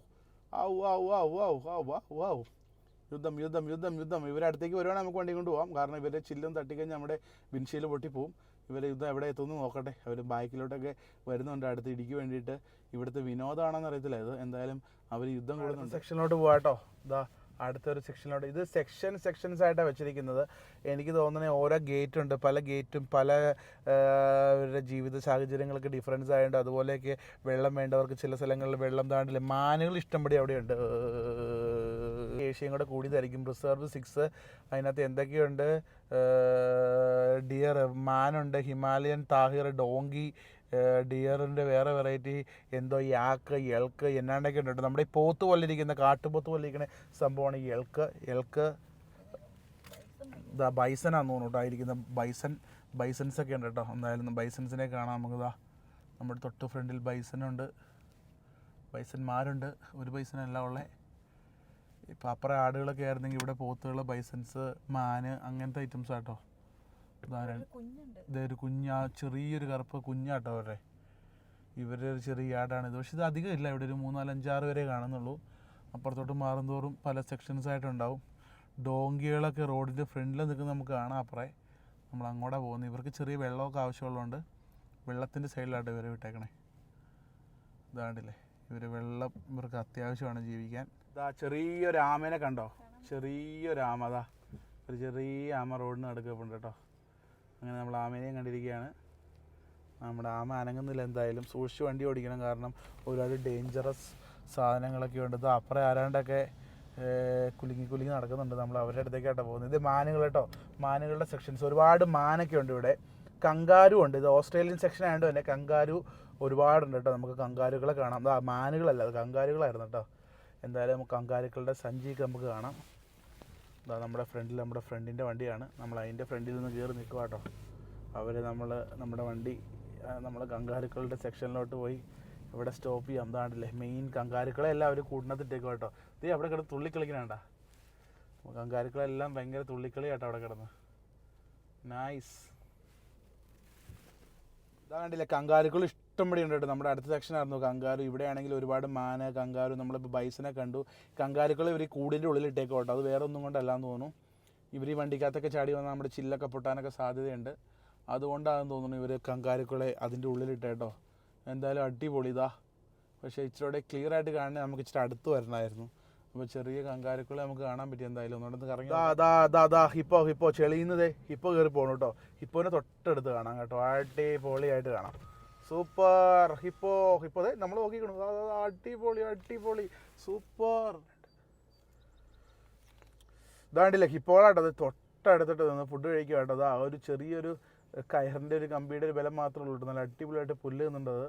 ആവു ആവു ആവു ആവു ആവു ആവു. യുദ്ധം യുദ്ധം യുദ്ധം യുദ്ധം. ഇവരെ അടുത്തേക്ക് വരുവാണെങ്കിൽ നമുക്ക് വണ്ടി കൊണ്ടുപോകാം. കാരണം ഇവരെ ചില്ലും തട്ടിക്കഴിഞ്ഞാൽ നമ്മുടെ വിൻഷീൽ പൊട്ടിപ്പോവും. ഇവരെ യുദ്ധം എവിടെ എത്തുമെന്ന് നോക്കട്ടെ. അവർ ബാക്കിലോട്ടൊക്കെ വരുന്നുണ്ട് അടുത്ത് ഇടിക്ക് വേണ്ടിയിട്ട്. ഇവിടുത്തെ വിനോദമാണെന്ന് അറിയത്തില്ല ഇത്. എന്തായാലും അവർ യുദ്ധം കൂടുന്നുണ്ട്. സെക്ഷനിലോട്ട് പോകാട്ടോ. ഇതാ അടുത്തൊരു സെക്ഷനിലോട്ട്. ഇത് സെക്ഷൻസ് ആയിട്ടാണ് വെച്ചിരിക്കുന്നത്. എനിക്ക് തോന്നുന്നത് ഓരോ ഗേറ്റ് ഉണ്ട്. പല ഗേറ്റും പല അവരുടെ ജീവിത സാഹചര്യങ്ങൾക്ക് ഡിഫറൻസ് ആയതുകൊണ്ട് അതുപോലെയൊക്കെ വെള്ളം വേണ്ടവർക്ക് ചില സ്ഥലങ്ങളിൽ വെള്ളം താണ്ടില്ല. മാനുകൾ ഇഷ്ടംപടി അവിടെയുണ്ട്. ഏഷ്യയും കൂടെ കൂടിയതായിരിക്കും. റിസർവ് 6 അതിനകത്ത് എന്തൊക്കെയുണ്ട്? ഡിയർ, മാനുണ്ട്, ഹിമാലയൻ താഹിർ, ഡോങ്കി, ഡിയറിൻ്റെ വേറെ വെറൈറ്റി എന്തോ യാക്ക്, എൽക്ക് എന്നാണ്ടൊക്കെ ഉണ്ട് കേട്ടോ. നമ്മുടെ ഈ പോത്ത് പോലെ ഇരിക്കുന്ന കാട്ടുപോത്ത് പോലെ ഇരിക്കുന്ന സംഭവമാണ് ഈ എൽക്ക്. ഇതാ ബൈസനാന്ന് തോന്നുന്നു കേട്ടോ ആയിരിക്കുന്ന. ബൈസൻസൊക്കെ ഉണ്ട് കേട്ടോ. എന്തായാലും ബൈസൻസിനെ കാണാം നമുക്കിതാ. നമ്മുടെ തൊട്ട് ഫ്രണ്ടിൽ ബൈസനുണ്ട്, ബൈസന്മാരുണ്ട്. ഒരു ബൈസനല്ല ഉള്ളത്. ഇപ്പം അപ്പുറം ആടുകളൊക്കെ ആയിരുന്നെങ്കിൽ ഇവിടെ പോത്തുകൾ, ബൈസൻസ്, മാന് അങ്ങനത്തെ ഐറ്റംസ് ആട്ടോ. ഇതൊരു ചെറിയൊരു കറുപ്പ് കുഞ്ഞാട്ടോ അവരുടെ. ഇവരുടെ ഒരു ചെറിയ ആടാണിത്. പക്ഷെ ഇത് അധികം ഇല്ല. ഇവിടെ ഒരു 3, 4, 5, 6 വരെ കാണുന്നുള്ളൂ. അപ്പുറത്തോട്ട് മാറുന്തോറും പല സെക്ഷൻസ് ആയിട്ടുണ്ടാവും. ഡോങ്കികളൊക്കെ റോഡിൻ്റെ ഫ്രണ്ടിൽ നിൽക്കുന്നത് നമുക്ക് കാണാം. അപ്പുറേ നമ്മൾ അങ്ങോട്ടാ പോകുന്നത്. ഇവർക്ക് ചെറിയ വെള്ളമൊക്കെ ആവശ്യമുള്ളതുകൊണ്ട് വെള്ളത്തിൻ്റെ സൈഡിലായിട്ട് ഇവരെ വിട്ടേക്കണേ. ഇതാണ്ടില്ലേ, വെള്ളം ഇവർക്ക് അത്യാവശ്യമാണ് ജീവിക്കാൻ. ഇതാ ചെറിയൊരു ആമേനെ കണ്ടോ? ചെറിയൊരു ആമ. അതാ ഒരു ചെറിയ ആമ റോഡിന് നടുക്കുന്നുണ്ട് കേട്ടോ. അങ്ങനെ നമ്മൾ ആമേനെയും കണ്ടിരിക്കുകയാണ്. നമ്മുടെ ആമ അനങ്ങുന്നില്ല. എന്തായാലും സൂക്ഷിച്ച് വണ്ടി ഓടിക്കണം. കാരണം ഒരുപാട് ഡേഞ്ചറസ് സാധനങ്ങളൊക്കെ ഉണ്ട്. ഇത് അപ്പുറം ആരാണ്ടൊക്കെ കുലുങ്ങി നടക്കുന്നുണ്ട്. നമ്മൾ അവരുടെ അടുത്തേക്കായിട്ടാണ് പോകുന്നത്. ഇത് മാനുകൾ കേട്ടോ. മാനുകളുടെ സെക്ഷൻസ് ഒരുപാട് മാനൊക്കെ ഉണ്ട് ഇവിടെ. കങ്കാരു ഉണ്ട്. ഇത് ഓസ്ട്രേലിയൻ സെക്ഷൻ ആയതുകൊണ്ട് തന്നെ കങ്കാരു ഒരുപാടുണ്ട് കേട്ടോ. നമുക്ക് കങ്കാരുകളെ കാണാം. മാനുകളല്ല, അത് കങ്കാരുകളായിരുന്നു കേട്ടോ. എന്തായാലും നമുക്ക് കങ്കാരുക്കളുടെ സഞ്ചിയൊക്കെ നമുക്ക് കാണാം. ഇതാ നമ്മുടെ ഫ്രണ്ടിൻ്റെ വണ്ടിയാണ്. നമ്മൾ അതിൻ്റെ ഫ്രണ്ടിൽ നിന്ന് കയറി നിൽക്കുക കേട്ടോ. നമ്മുടെ വണ്ടി നമ്മൾ കങ്കാരുക്കളുടെ സെക്ഷനിലോട്ട് പോയി ഇവിടെ സ്റ്റോപ്പ് ചെയ്യാം. എന്താണ്ടില്ലേ മെയിൻ കങ്കാരുക്കളെല്ലാം അവർ കൂട്ടിനകത്തിട്ടേക്കും കേട്ടോ. ഇത് അവിടെ കിടന്ന് തുള്ളിക്കളിക്കണേണ്ട. കങ്കാരുക്കളെല്ലാം ഭയങ്കര തുള്ളിക്കളി കേട്ടോ അവിടെ കിടന്ന്. നൈസ്. ഇതാ കണ്ടില്ലേ, കങ്കാരുക്കൾ ഇഷ്ടംപടി ഉണ്ട് കേട്ടോ. നമ്മുടെ അടുത്ത സെക്ഷനായിരുന്നു കങ്കാരു. ഇവിടെയാണെങ്കിൽ ഒരുപാട് മാന, കങ്കാരു, നമ്മളിപ്പോൾ ബൈസനെ കണ്ടു. കങ്കാരുക്കൾ ഇവർ കൂടിൻ്റെ ഉള്ളിലിട്ടേക്കും കേട്ടോ. അത് വേറെ ഒന്നും കൊണ്ടല്ലാന്ന് തോന്നുന്നു. ഇവർ ഈ വണ്ടിക്കകത്തൊക്കെ ചാടി വന്നാൽ നമ്മുടെ ചില്ലൊക്കെ പൊട്ടാനൊക്കെ സാധ്യതയുണ്ട്. അതുകൊണ്ടാണെന്ന് തോന്നുന്നു ഇവർ കങ്കാരുക്കളെ അതിൻ്റെ ഉള്ളിലിട്ടേട്ടോ. എന്തായാലും അടിപൊളി. ഇതാ പക്ഷേ ഇച്ചിരി ക്ലിയർ ആയിട്ട് കാണണമെങ്കിൽ നമുക്ക് ഇച്ചിരി അടുത്ത് വരണമായിരുന്നു. അപ്പോൾ ചെറിയ കങ്കാരുക്കളെ നമുക്ക് കാണാൻ പറ്റി. എന്തായാലും ഒന്നുകൊണ്ടൊന്ന് കറങ്ങി. ഹിപ്പോ ചെളിയുന്നതേ ഹിപ്പോ കയറി പോകണം കേട്ടോ. ഹിപ്പോനെ തൊട്ടടുത്ത് കാണാം കേട്ടോ. അടിപൊളിയായിട്ട് കാണാം. സൂപ്പർ ഹിപ്പോ നമ്മൾ നോക്കിക്കണം. അടിപൊളി സൂപ്പർ. ഇതാണ്ടില്ലേ ഹിപ്പോളാട്ടോ. അത് തൊട്ടടുത്തിട്ട് നിന്ന് ഫുഡ് കഴിക്കുക കേട്ടോ. അതാ ഒരു ചെറിയൊരു കയറിൻ്റെ ഒരു കമ്പിയുടെ ഒരു ബലം മാത്രമേ ഉള്ളൂ. നല്ല അടിപൊളിയായിട്ട് പുല്ല് നിന്നുണ്ടത്.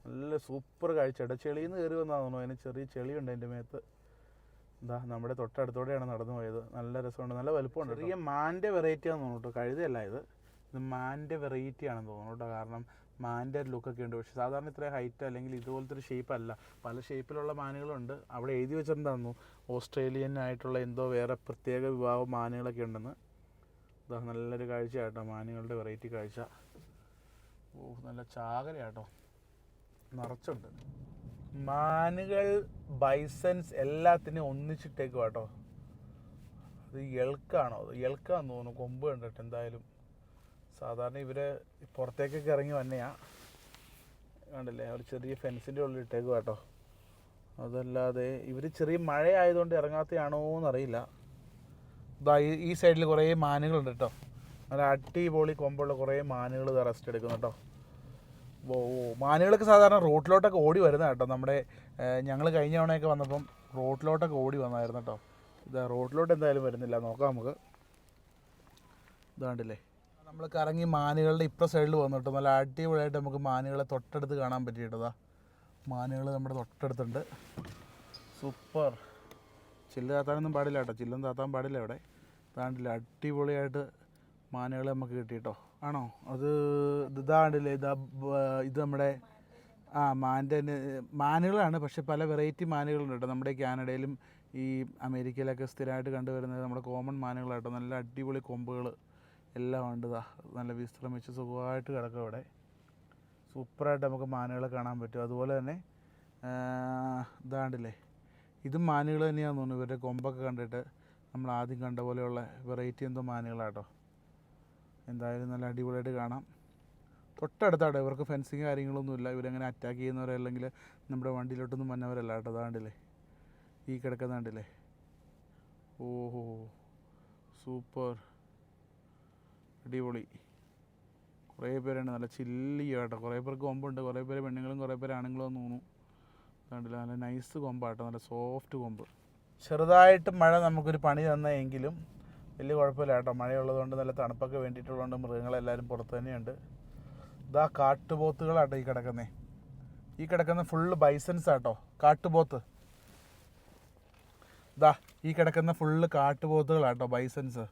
നല്ല സൂപ്പർ കാഴ്ച കേട്ടോ. ചെളിയിൽ നിന്ന് കയറി വന്നാൽ തോന്നുന്നു. അതിന് ചെറിയ ചെളിയുണ്ട് അതിൻ്റെ മേത്ത്. എന്താ നമ്മുടെ തൊട്ടടുത്തോടെയാണ് നടന്നു പോയത്. നല്ല രസമുണ്ട്, നല്ല വലുപ്പമുണ്ട്. ചെറിയ മാൻ്റെ വെറൈറ്റി ആണെന്ന് തോന്നുന്നു കേട്ടോ. കഴുതയല്ല ഇത് മാൻ്റെ വെറൈറ്റി ആണെന്ന് തോന്നുന്നു കേട്ടോ. കാരണം മാൻ്റെ ലുക്കൊക്കെ ഉണ്ട്. പക്ഷേ സാധാരണ ഇത്ര ഹൈറ്റ് അല്ലെങ്കിൽ ഇതുപോലത്തെ ഒരു ഷേപ്പ് അല്ല. പല ഷേപ്പിലുള്ള മാനുകളുണ്ട്. അവിടെ എഴുതി വെച്ചിട്ടുണ്ടായിരുന്നു ഓസ്ട്രേലിയൻ ആയിട്ടുള്ള എന്തോ വേറെ പ്രത്യേക വിഭാഗം മാനുകളൊക്കെ ഉണ്ടെന്ന്. ഇതാ നല്ലൊരു കാഴ്ച കേട്ടോ, മാനുകളുടെ വെറൈറ്റി കാഴ്ച. നല്ല ചാകരയാട്ടോ, നിറച്ചുണ്ട്. മാനുകൾ, ബൈസൻസ് എല്ലാത്തിനെയും ഒന്നിച്ചിട്ടേക്കും കേട്ടോ. അത് എൽക്കാണോ? അത് എൽക്കാന്ന് തോന്നുന്നു. കൊമ്പ് കണ്ടിട്ട് എന്തായാലും സാധാരണ ഇവർ പുറത്തേക്കൊക്കെ ഇറങ്ങി വന്നെയാ. കണ്ടില്ലേ, ഒരു ചെറിയ ഫെൻസിൻ്റെ ഉള്ളിൽ ഇട്ടേക്കും കേട്ടോ. അതല്ലാതെ ഇവർ ചെറിയ മഴ ആയതുകൊണ്ട് ഇറങ്ങാത്തയാണോ എന്നറിയില്ല. ഇതാ ഈ സൈഡിൽ കുറേ മാനുകളുണ്ട് കേട്ടോ. നല്ല അടിപൊളി കൊമ്പുള്ള കുറേ മാനുകൾ ഇത് റെസ്റ്റ് എടുക്കുന്നു കേട്ടോ. മാനുകളൊക്കെ സാധാരണ റോട്ടിലോട്ടൊക്കെ ഓടി വരുന്ന കേട്ടോ. നമ്മുടെ ഞങ്ങൾ കഴിഞ്ഞ തവണയൊക്കെ വന്നപ്പം റോട്ടിലോട്ടൊക്കെ ഓടി വന്നായിരുന്നു കേട്ടോ. ഇതാ റോഡിലോട്ട് എന്തായാലും വരുന്നില്ല, നോക്കാം നമുക്ക്. ഇതാണ്ടില്ലേ, നമ്മൾ കറങ്ങി മാനുകളുടെ ഇപ്പുറ സൈഡിൽ വന്നിട്ട് നല്ല അടിപൊളിയായിട്ട് നമുക്ക് മാനുകളെ തൊട്ടടുത്ത് കാണാൻ പറ്റിയിട്ടതാ. മാനുകൾ നമ്മുടെ തൊട്ടടുത്തുണ്ട്. സൂപ്പർ. ചില്ല് താത്താനൊന്നും പാടില്ല കേട്ടോ, ചില്ലൊന്നും താത്താൻ പാടില്ല ഇവിടെ. ഇതാണ്ടില്ലേ അടിപൊളിയായിട്ട് മാനുകളെ നമുക്ക് കിട്ടിയിട്ടോ. ആണോ? അത് ഇതാണ്ടില്ലേ, ഇത് നമ്മുടെ മാനുകളാണ്, പക്ഷെ പല വെറൈറ്റി മാനുകളുണ്ട് കേട്ടോ. നമ്മുടെ കാനഡയിലും ഈ അമേരിക്കയിലൊക്കെ സ്ഥിരമായിട്ട് കണ്ടുവരുന്നത് നമ്മുടെ കോമൺ മാനുകളാട്ടോ. നല്ല അടിപൊളി കൊമ്പുകൾ എല്ലാം ഉണ്ട്. നല്ല വിശ്രമിച്ച് സുഖമായിട്ട് കിടക്കും ഇവിടെ. സൂപ്പറായിട്ട് നമുക്ക് മാനുകളെ കാണാൻ പറ്റും. അതുപോലെ തന്നെ ഇതാണ്ടില്ലേ, ഇതും മാനുകൾ തന്നെയാണെന്ന് തോന്നുന്നു. ഇവരുടെ കൊമ്പൊക്കെ കണ്ടിട്ട് നമ്മൾ ആദ്യം കണ്ട പോലെയുള്ള വെറൈറ്റി എന്തോ മാനുകളാട്ടോ. എന്തായാലും നല്ല അടിപൊളിയായിട്ട് കാണാം. തൊട്ടടുത്താട്ടോ, ഇവർക്ക് ഫെൻസിങ് കാര്യങ്ങളൊന്നുമില്ല. ഇവരങ്ങനെ അറ്റാക്ക് ചെയ്യുന്നവരോ അല്ലെങ്കിൽ നമ്മുടെ വണ്ടിയിലോട്ടൊന്നും വന്നവരല്ല കേട്ടോ. അതാണ്ടില്ലേ ഈ കിടക്കുന്നാണ്ടില്ലേ. ഓഹോ സൂപ്പർ, അടിപൊളി. കുറേ പേരാണ് നല്ല ചില്ലി കേട്ടോ. കുറേ പേർക്ക് കൊമ്പുണ്ട്, കുറേ പേര് പെണ്ണുങ്ങളും കുറേ പേര് ആണുങ്ങളും തോന്നുന്നു. കണ്ടില്ല, നല്ല നൈസ് കൊമ്പാട്ടോ, നല്ല സോഫ്റ്റ് കൊമ്പ്. ചെറുതായിട്ട് മഴ നമുക്കൊരു പണി തന്നെങ്കിലും വലിയ കുഴപ്പമില്ല കേട്ടോ. മഴയുള്ളതുകൊണ്ട് നല്ല തണുപ്പൊക്കെ വേണ്ടിയിട്ടുള്ളതുകൊണ്ട് മൃഗങ്ങളെല്ലാവരും പുറത്ത് തന്നെയുണ്ട്. ഇതാ കാട്ടുപോത്തുകളാട്ടോ ഈ കിടക്കുന്നത്. ഈ കിടക്കുന്ന ഫുള്ള് ബൈസൻസ് ആട്ടോ, കാട്ടുപോത്ത്. ഇതാ ഈ കിടക്കുന്ന ഫുള്ള് കാട്ടുപോത്തുകളാട്ടോ, ബൈസൻസ്.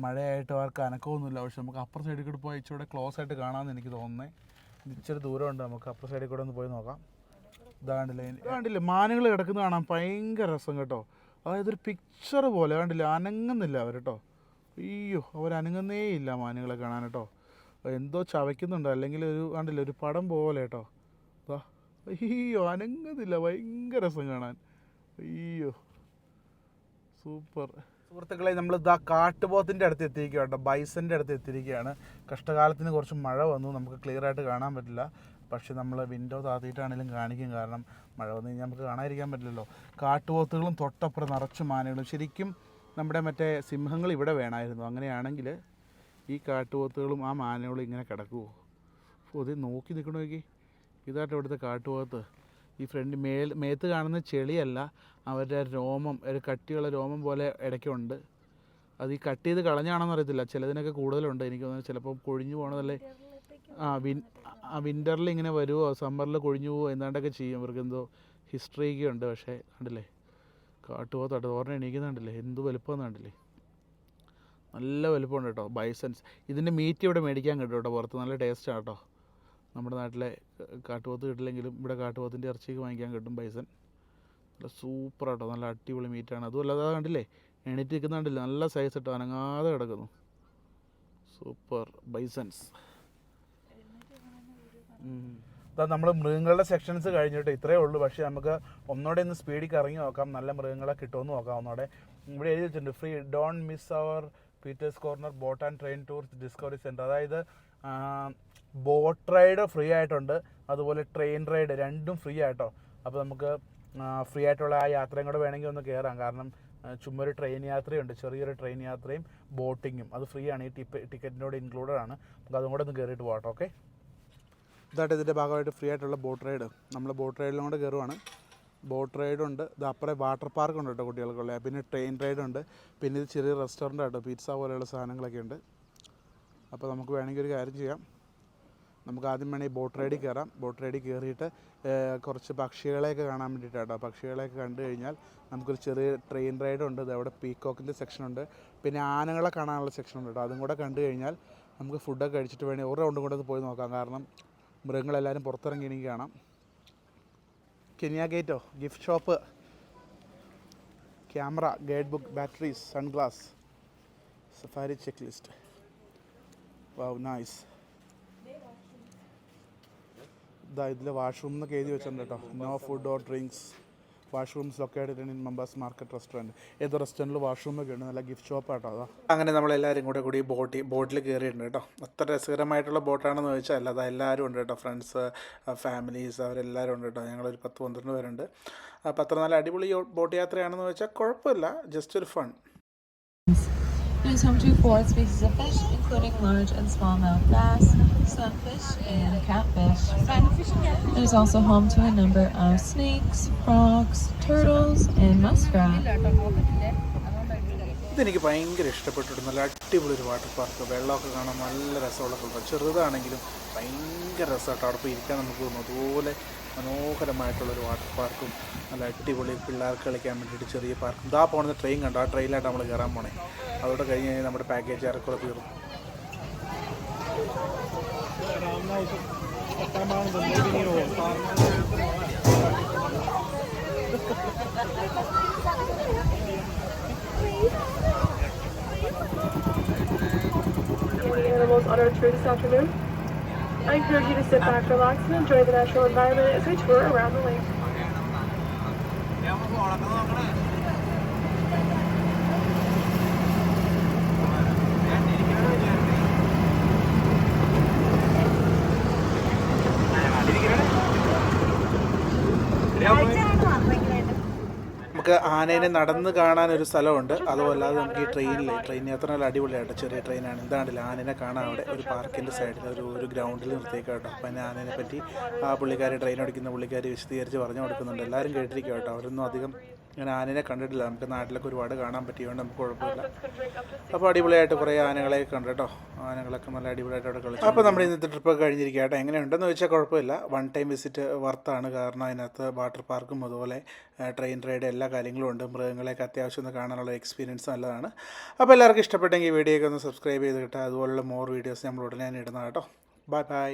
മഴയായിട്ട് അവർക്ക് അനക്കമൊന്നുമില്ല. പക്ഷെ നമുക്ക് അപ്പുറ സൈഡിൽ കൂടെ പോയി ഇച്ചിരി ക്ലോസ് ആയിട്ട് കാണാമെന്ന് എനിക്ക് തോന്നുന്നത്. ഇച്ചിരി ദൂരമുണ്ട്, നമുക്ക് അപ്പുറ സൈഡിൽ കൂടെ ഒന്ന് പോയി നോക്കാം. ഇതാണ്ടില്ലേ മാനുകൾ കിടക്കുന്നത് കാണാൻ ഭയങ്കര രസം കേട്ടോ. അതായത് ഒരു പിക്ചർ പോലെ കണ്ടില്ല, അനങ്ങുന്നില്ല അവർ കേട്ടോ. അയ്യോ, അവരനങ്ങുന്നേ ഇല്ല മാനുകളെ കാണാൻ കേട്ടോ. എന്തോ ചവയ്ക്കുന്നുണ്ട്, അല്ലെങ്കിൽ കണ്ടില്ല ഒരു പടം പോലെ കേട്ടോ. അയ്യോ അനങ്ങുന്നില്ല, ഭയങ്കര രസം കാണാൻ. അയ്യോ സൂപ്പർ. സുഹൃത്തുക്കളെ, നമ്മൾ കാട്ടുപോത്തിൻ്റെ അടുത്ത് എത്തിയിരിക്കുക കേട്ടോ, ബൈസൻ്റെ അടുത്ത് എത്തിയിരിക്കുകയാണ്. കഷ്ടകാലത്തിന് കുറച്ച് മഴ വന്നു, നമുക്ക് ക്ലിയർ ആയിട്ട് കാണാൻ പറ്റില്ല. പക്ഷെ നമ്മൾ വിൻഡോ താത്തിയിട്ടാണെങ്കിലും കാണിക്കും, കാരണം മഴ വന്നു കഴിഞ്ഞാൽ നമുക്ക് കാണാതിരിക്കാൻ പറ്റില്ലല്ലോ. കാട്ടുപോത്തുകളും തൊട്ടപ്പുറം നിറച്ച് മാനുകളും. ശരിക്കും നമ്മുടെ മറ്റേ സിംഹങ്ങൾ ഇവിടെ വേണമായിരുന്നു. അങ്ങനെയാണെങ്കിൽ ഈ കാട്ടുപോത്തുകളും ആ മാനുകളും ഇങ്ങനെ കിടക്കുമോ? അത് നോക്കി നിൽക്കണമെങ്കിൽ ഇതായിട്ട് ഇവിടുത്തെ കാട്ടുപോത്ത്. ഈ ഫ്രണ്ട് മേത്ത് കാണുന്ന ചെളിയല്ല, അവരുടെ രോമം, ഒരു കട്ടിയുള്ള രോമം പോലെ ഇടയ്ക്കുണ്ട്. അത് ഈ കട്ട് ചെയ്ത് കളഞ്ഞാണെന്ന് അറിയത്തില്ല, ചിലതിനൊക്കെ കൂടുതലുണ്ട്. എനിക്ക് തോന്നുന്നു ചിലപ്പോൾ കൊഴിഞ്ഞു പോകണതല്ലേ. വിൻ്ററിൽ ഇങ്ങനെ വരുമോ, സമ്മറിൽ കൊഴിഞ്ഞു പോവോ എന്താണ്ടൊക്കെ ചെയ്യും. ഇവർക്ക് എന്തോ ഹിസ്റ്ററിയൊക്കെ ഉണ്ട്. പക്ഷേ കണ്ടില്ലേ കാട്ടുപോത്താട്ടോ, ഓർമ്മ എണീക്കുന്നുണ്ടല്ലേ, എന്ത് വലുപ്പമെന്ന് കണ്ടില്ലേ, നല്ല വലുപ്പമുണ്ട് കേട്ടോ. ബൈസൻസ്, ഇതിൻ്റെ മീറ്റ് ഇവിടെ മേടിക്കാൻ കിട്ടും കേട്ടോ പുറത്ത്, നല്ല ടേസ്റ്റാണ് കേട്ടോ. നമ്മുടെ നാട്ടിലെ കാട്ടുപോത്ത് കിട്ടില്ലെങ്കിലും ഇവിടെ കാട്ടുപോത്തിൻ്റെ ഇറച്ചിയൊക്കെ വാങ്ങിക്കാൻ കിട്ടും. ബൈസൺ നല്ല സൂപ്പറാട്ടോ, നല്ല അടിപൊളി മീറ്റാണ്. അതുമല്ല അതാ കണ്ടില്ലേ എണീറ്റ് നിൽക്കുന്നുണ്ടല്ലേ, നല്ല സൈസ് കേട്ടോ, അനങ്ങാതെ കിടക്കുന്നു. സൂപ്പർ ബൈസൻസ്. നമ്മൾ മൃഗങ്ങളുടെ സെക്ഷൻസ് കഴിഞ്ഞിട്ട് ഇത്രയേ ഉള്ളൂ. പക്ഷേ നമുക്ക് ഒന്നോടെ ഒന്ന് സ്പീഡിൽ ഇറങ്ങി നോക്കാം, നല്ല മൃഗങ്ങളെ കിട്ടുമെന്ന് നോക്കാം. ഒന്നോടെ ഇവിടെ എഴുതി വെച്ചിട്ടുണ്ട്, free don't miss our Peter's Corner boat and train tours discovery centre. അതായത് ബോട്ട് റൈഡ് ഫ്രീ ആയിട്ടുണ്ട്, അതുപോലെ ട്രെയിൻ റൈഡ് രണ്ടും ഫ്രീ ആയിട്ടോ. അപ്പോൾ നമുക്ക് ഫ്രീ ആയിട്ടുള്ള ആ യാത്രയും കൂടെ വേണമെങ്കിൽ ഒന്ന് കയറാം. കാരണം ചുമ്മാ ഒരു ട്രെയിൻ യാത്രയുണ്ട്, ചെറിയൊരു ട്രെയിൻ യാത്രയും ബോട്ടിങ്ങും, അത് ഫ്രീ ആണ്. ഈ ടിക്കറ്റിനോട് ഇൻക്ലൂഡഡ് ആണ്. നമുക്ക് അതും കൂടെ ഒന്ന് കയറിയിട്ട് പോകട്ടോ. ഓക്കെ, ഇതായിട്ട് ഇതിൻ്റെ ഭാഗമായിട്ട് ഫ്രീ ആയിട്ടുള്ള ബോട്ട് റൈഡ്. നമ്മൾ ബോട്ട് റൈഡിലും കൂടെ കയറുവാണ്. ബോട്ട് റൈഡുണ്ട്, ഇത് അപ്പുറം വാട്ടർ പാർക്ക് ഉണ്ട് കേട്ടോ കുട്ടികൾക്കുള്ള. പിന്നെ ട്രെയിൻ റൈഡുണ്ട്, പിന്നെ ഇത് ചെറിയ റെസ്റ്റോറൻ്റ് ആട്ടോ, പിസ്സ പോലെയുള്ള സാധനങ്ങളൊക്കെ ഉണ്ട്. അപ്പോൾ നമുക്ക് വേണമെങ്കിൽ ഒരു കാര്യം ചെയ്യാം, നമുക്ക് ആദ്യം വേണമെങ്കിൽ ബോട്ട് റൈഡിൽ കയറാം. ബോട്ട് റൈഡിൽ കയറിയിട്ട് കുറച്ച് പക്ഷികളെയൊക്കെ കാണാൻ വേണ്ടിയിട്ടാട്ടോ. പക്ഷികളെയൊക്കെ കണ്ടു കഴിഞ്ഞാൽ നമുക്കൊരു ചെറിയ ട്രെയിൻ റൈഡുണ്ട്, ഇതവിടെ പീക്കോക്കിൻ്റെ സെക്ഷനുണ്ട്, പിന്നെ ആനകളെ കാണാനുള്ള സെക്ഷനുണ്ട് കേട്ടോ. അതും കൂടെ കണ്ടു കഴിഞ്ഞാൽ നമുക്ക് ഫുഡൊക്കെ കഴിച്ചിട്ട് വേണമെങ്കിൽ ഒരു റൗണ്ടും കൂടെ ഒന്ന് പോയി നോക്കാം. കാരണം മൃഗങ്ങളെല്ലാവരും പുറത്തിറങ്ങി എനിക്ക് കാണാം. കെനിയ ഗേറ്റോ, gift shop, camera, guidebook, batteries, sunglass, safari checklist. Wow nice. ഇതാ ഇതിൽ വാഷ്റൂം എന്നൊക്കെ എഴുതി വെച്ചിട്ടുണ്ട് കേട്ടോ. No food or drinks, washrooms located in members market restaurant. ഏത് റെസ്റ്റോറൻറ്റിൽ വാഷ്റൂമൊക്കെ ഉണ്ട്, നല്ല ഗിഫ്റ്റ് ഷോപ്പാട്ടോ. അതാ അങ്ങനെ നമ്മളെല്ലാവരും കൂടി ബോട്ടിൽ കയറിയിട്ടുണ്ട് കേട്ടോ. അത്ര രസകരമായിട്ടുള്ള ബോട്ടാണെന്ന് ചോദിച്ചാൽ അല്ല, എല്ലാവരും ഉണ്ട് കേട്ടോ. ഫ്രണ്ട്സ്, ഫാമിലീസ്, അവരെല്ലാവരും ഉണ്ട് കേട്ടോ. ഞങ്ങളൊരു 10-12 പേരുണ്ട്. അപ്പോൾ അത്ര നല്ല അടിപൊളി ബോട്ട് യാത്രയാണെന്ന് ചോദിച്ചാൽ കുഴപ്പമില്ല, ജസ്റ്റ് ഒരു fun. It is home to 4 species of fish, including large and smallmouth bass, sunfish, and catfish. It is also home to a number of snakes, frogs, turtles, and muskrat. ഇതെനിക്ക് ഭയങ്കര ഇഷ്ടപ്പെട്ടിട്ട് നല്ല അടിപൊളി ഒരു വാട്ടർ പാർക്ക്. വെള്ളമൊക്കെ കാണാൻ നല്ല രസമുള്ള കളർ, ചെറുതാണെങ്കിലും ഭയങ്കര രസമായിട്ട് അവിടെ പോയി ഇരിക്കാൻ നമുക്ക് തോന്നും. അതുപോലെ മനോഹരമായിട്ടുള്ളൊരു വാട്ടർ പാർക്കും നല്ല അടിപൊളി പിള്ളേർക്ക് കളിക്കാൻ വേണ്ടിയിട്ട് ചെറിയ പാർക്കും. ഇതാ പോകുന്ന ട്രെയിൻ കണ്ടോ, ആ ട്രെയിനിലായിട്ട് നമ്മൾ കയറാൻ പോണേ. അതോടെ കഴിഞ്ഞ് കഴിഞ്ഞാൽ നമ്മുടെ പാക്കേജ് ഏറെക്കുറെ തീർന്നു. Animals on our tour this afternoon. I encourage you to sit back, relax, and enjoy the natural environment as we tour around the lake. നമുക്ക് ആനേനെ നടന്ന് കാണാനൊരു സ്ഥലമുണ്ട്. അതുമല്ലാതെ നമുക്ക് ഈ ട്രെയിൻ യാത്ര നല്ല അടിപൊളിയായിട്ട് ചെറിയ ട്രെയിനാണ്. എന്താണ്ടില്ല ആനേനെ കാണാൻ അവിടെ ഒരു പാർക്കിൻ്റെ സൈഡിൽ ഒരു ഗ്രൗണ്ടിൽ നിർത്തിയേക്കാം കേട്ടോ. അപ്പം അതിന് ആനേനെ പറ്റി ആ പുള്ളിക്കാരി ട്രെയിൻ ഓടിക്കുന്ന പുള്ളിക്കാരി വിശദീകരിച്ച് പറഞ്ഞു കൊടുക്കുന്നുണ്ട്. എല്ലാവരും കേട്ടിരിക്കുക കേട്ടോ. അവരൊന്നും അധികം ഇങ്ങനെ ആനേനെ കണ്ടിട്ടില്ല. നമുക്ക് നാട്ടിലൊക്കെ ഒരുപാട് കാണാൻ പറ്റിയതുകൊണ്ട് നമുക്ക് കുഴപ്പമില്ല. അപ്പോൾ അടിപൊളിയായിട്ട് കുറേ ആനകളെ കണ്ടു കേട്ടോ. ആനകളൊക്കെ നല്ല അടിപൊളിയായിട്ട് അവിടെ കളിച്ചു. അപ്പോൾ നമ്മുടെ ഇന്നത്തെ ട്രിപ്പൊക്കെ കഴിഞ്ഞിരിക്കുക കേട്ടോ. എങ്ങനെയുണ്ടെന്ന് ചോദിച്ചാൽ കുഴപ്പമില്ല. 1 ടൈം വിസിറ്റ് വർത്താണ്. കാരണം അതിനകത്ത് വാട്ടർ പാർക്കും അതുപോലെ ട്രെയിൻ റൈഡ് എല്ലാ കാര്യങ്ങളും ഉണ്ട്. മൃഗങ്ങളെയൊക്കെ അത്യാവശ്യം ഒന്ന് കാണാനുള്ള എക്സ്പീരിയൻസ് നല്ലതാണ്. അപ്പോൾ എല്ലാവർക്കും ഇഷ്ടപ്പെട്ടെങ്കിൽ വീഡിയോയൊക്കെ ഒന്ന് സബ്സ്ക്രൈബ് ചെയ്ത് കിട്ടുക. അതുപോലുള്ള മോർ വീഡിയോസ് നമ്മൾ ഉടനെ ഇടുന്നതാണ് കേട്ടോ. Bye bye.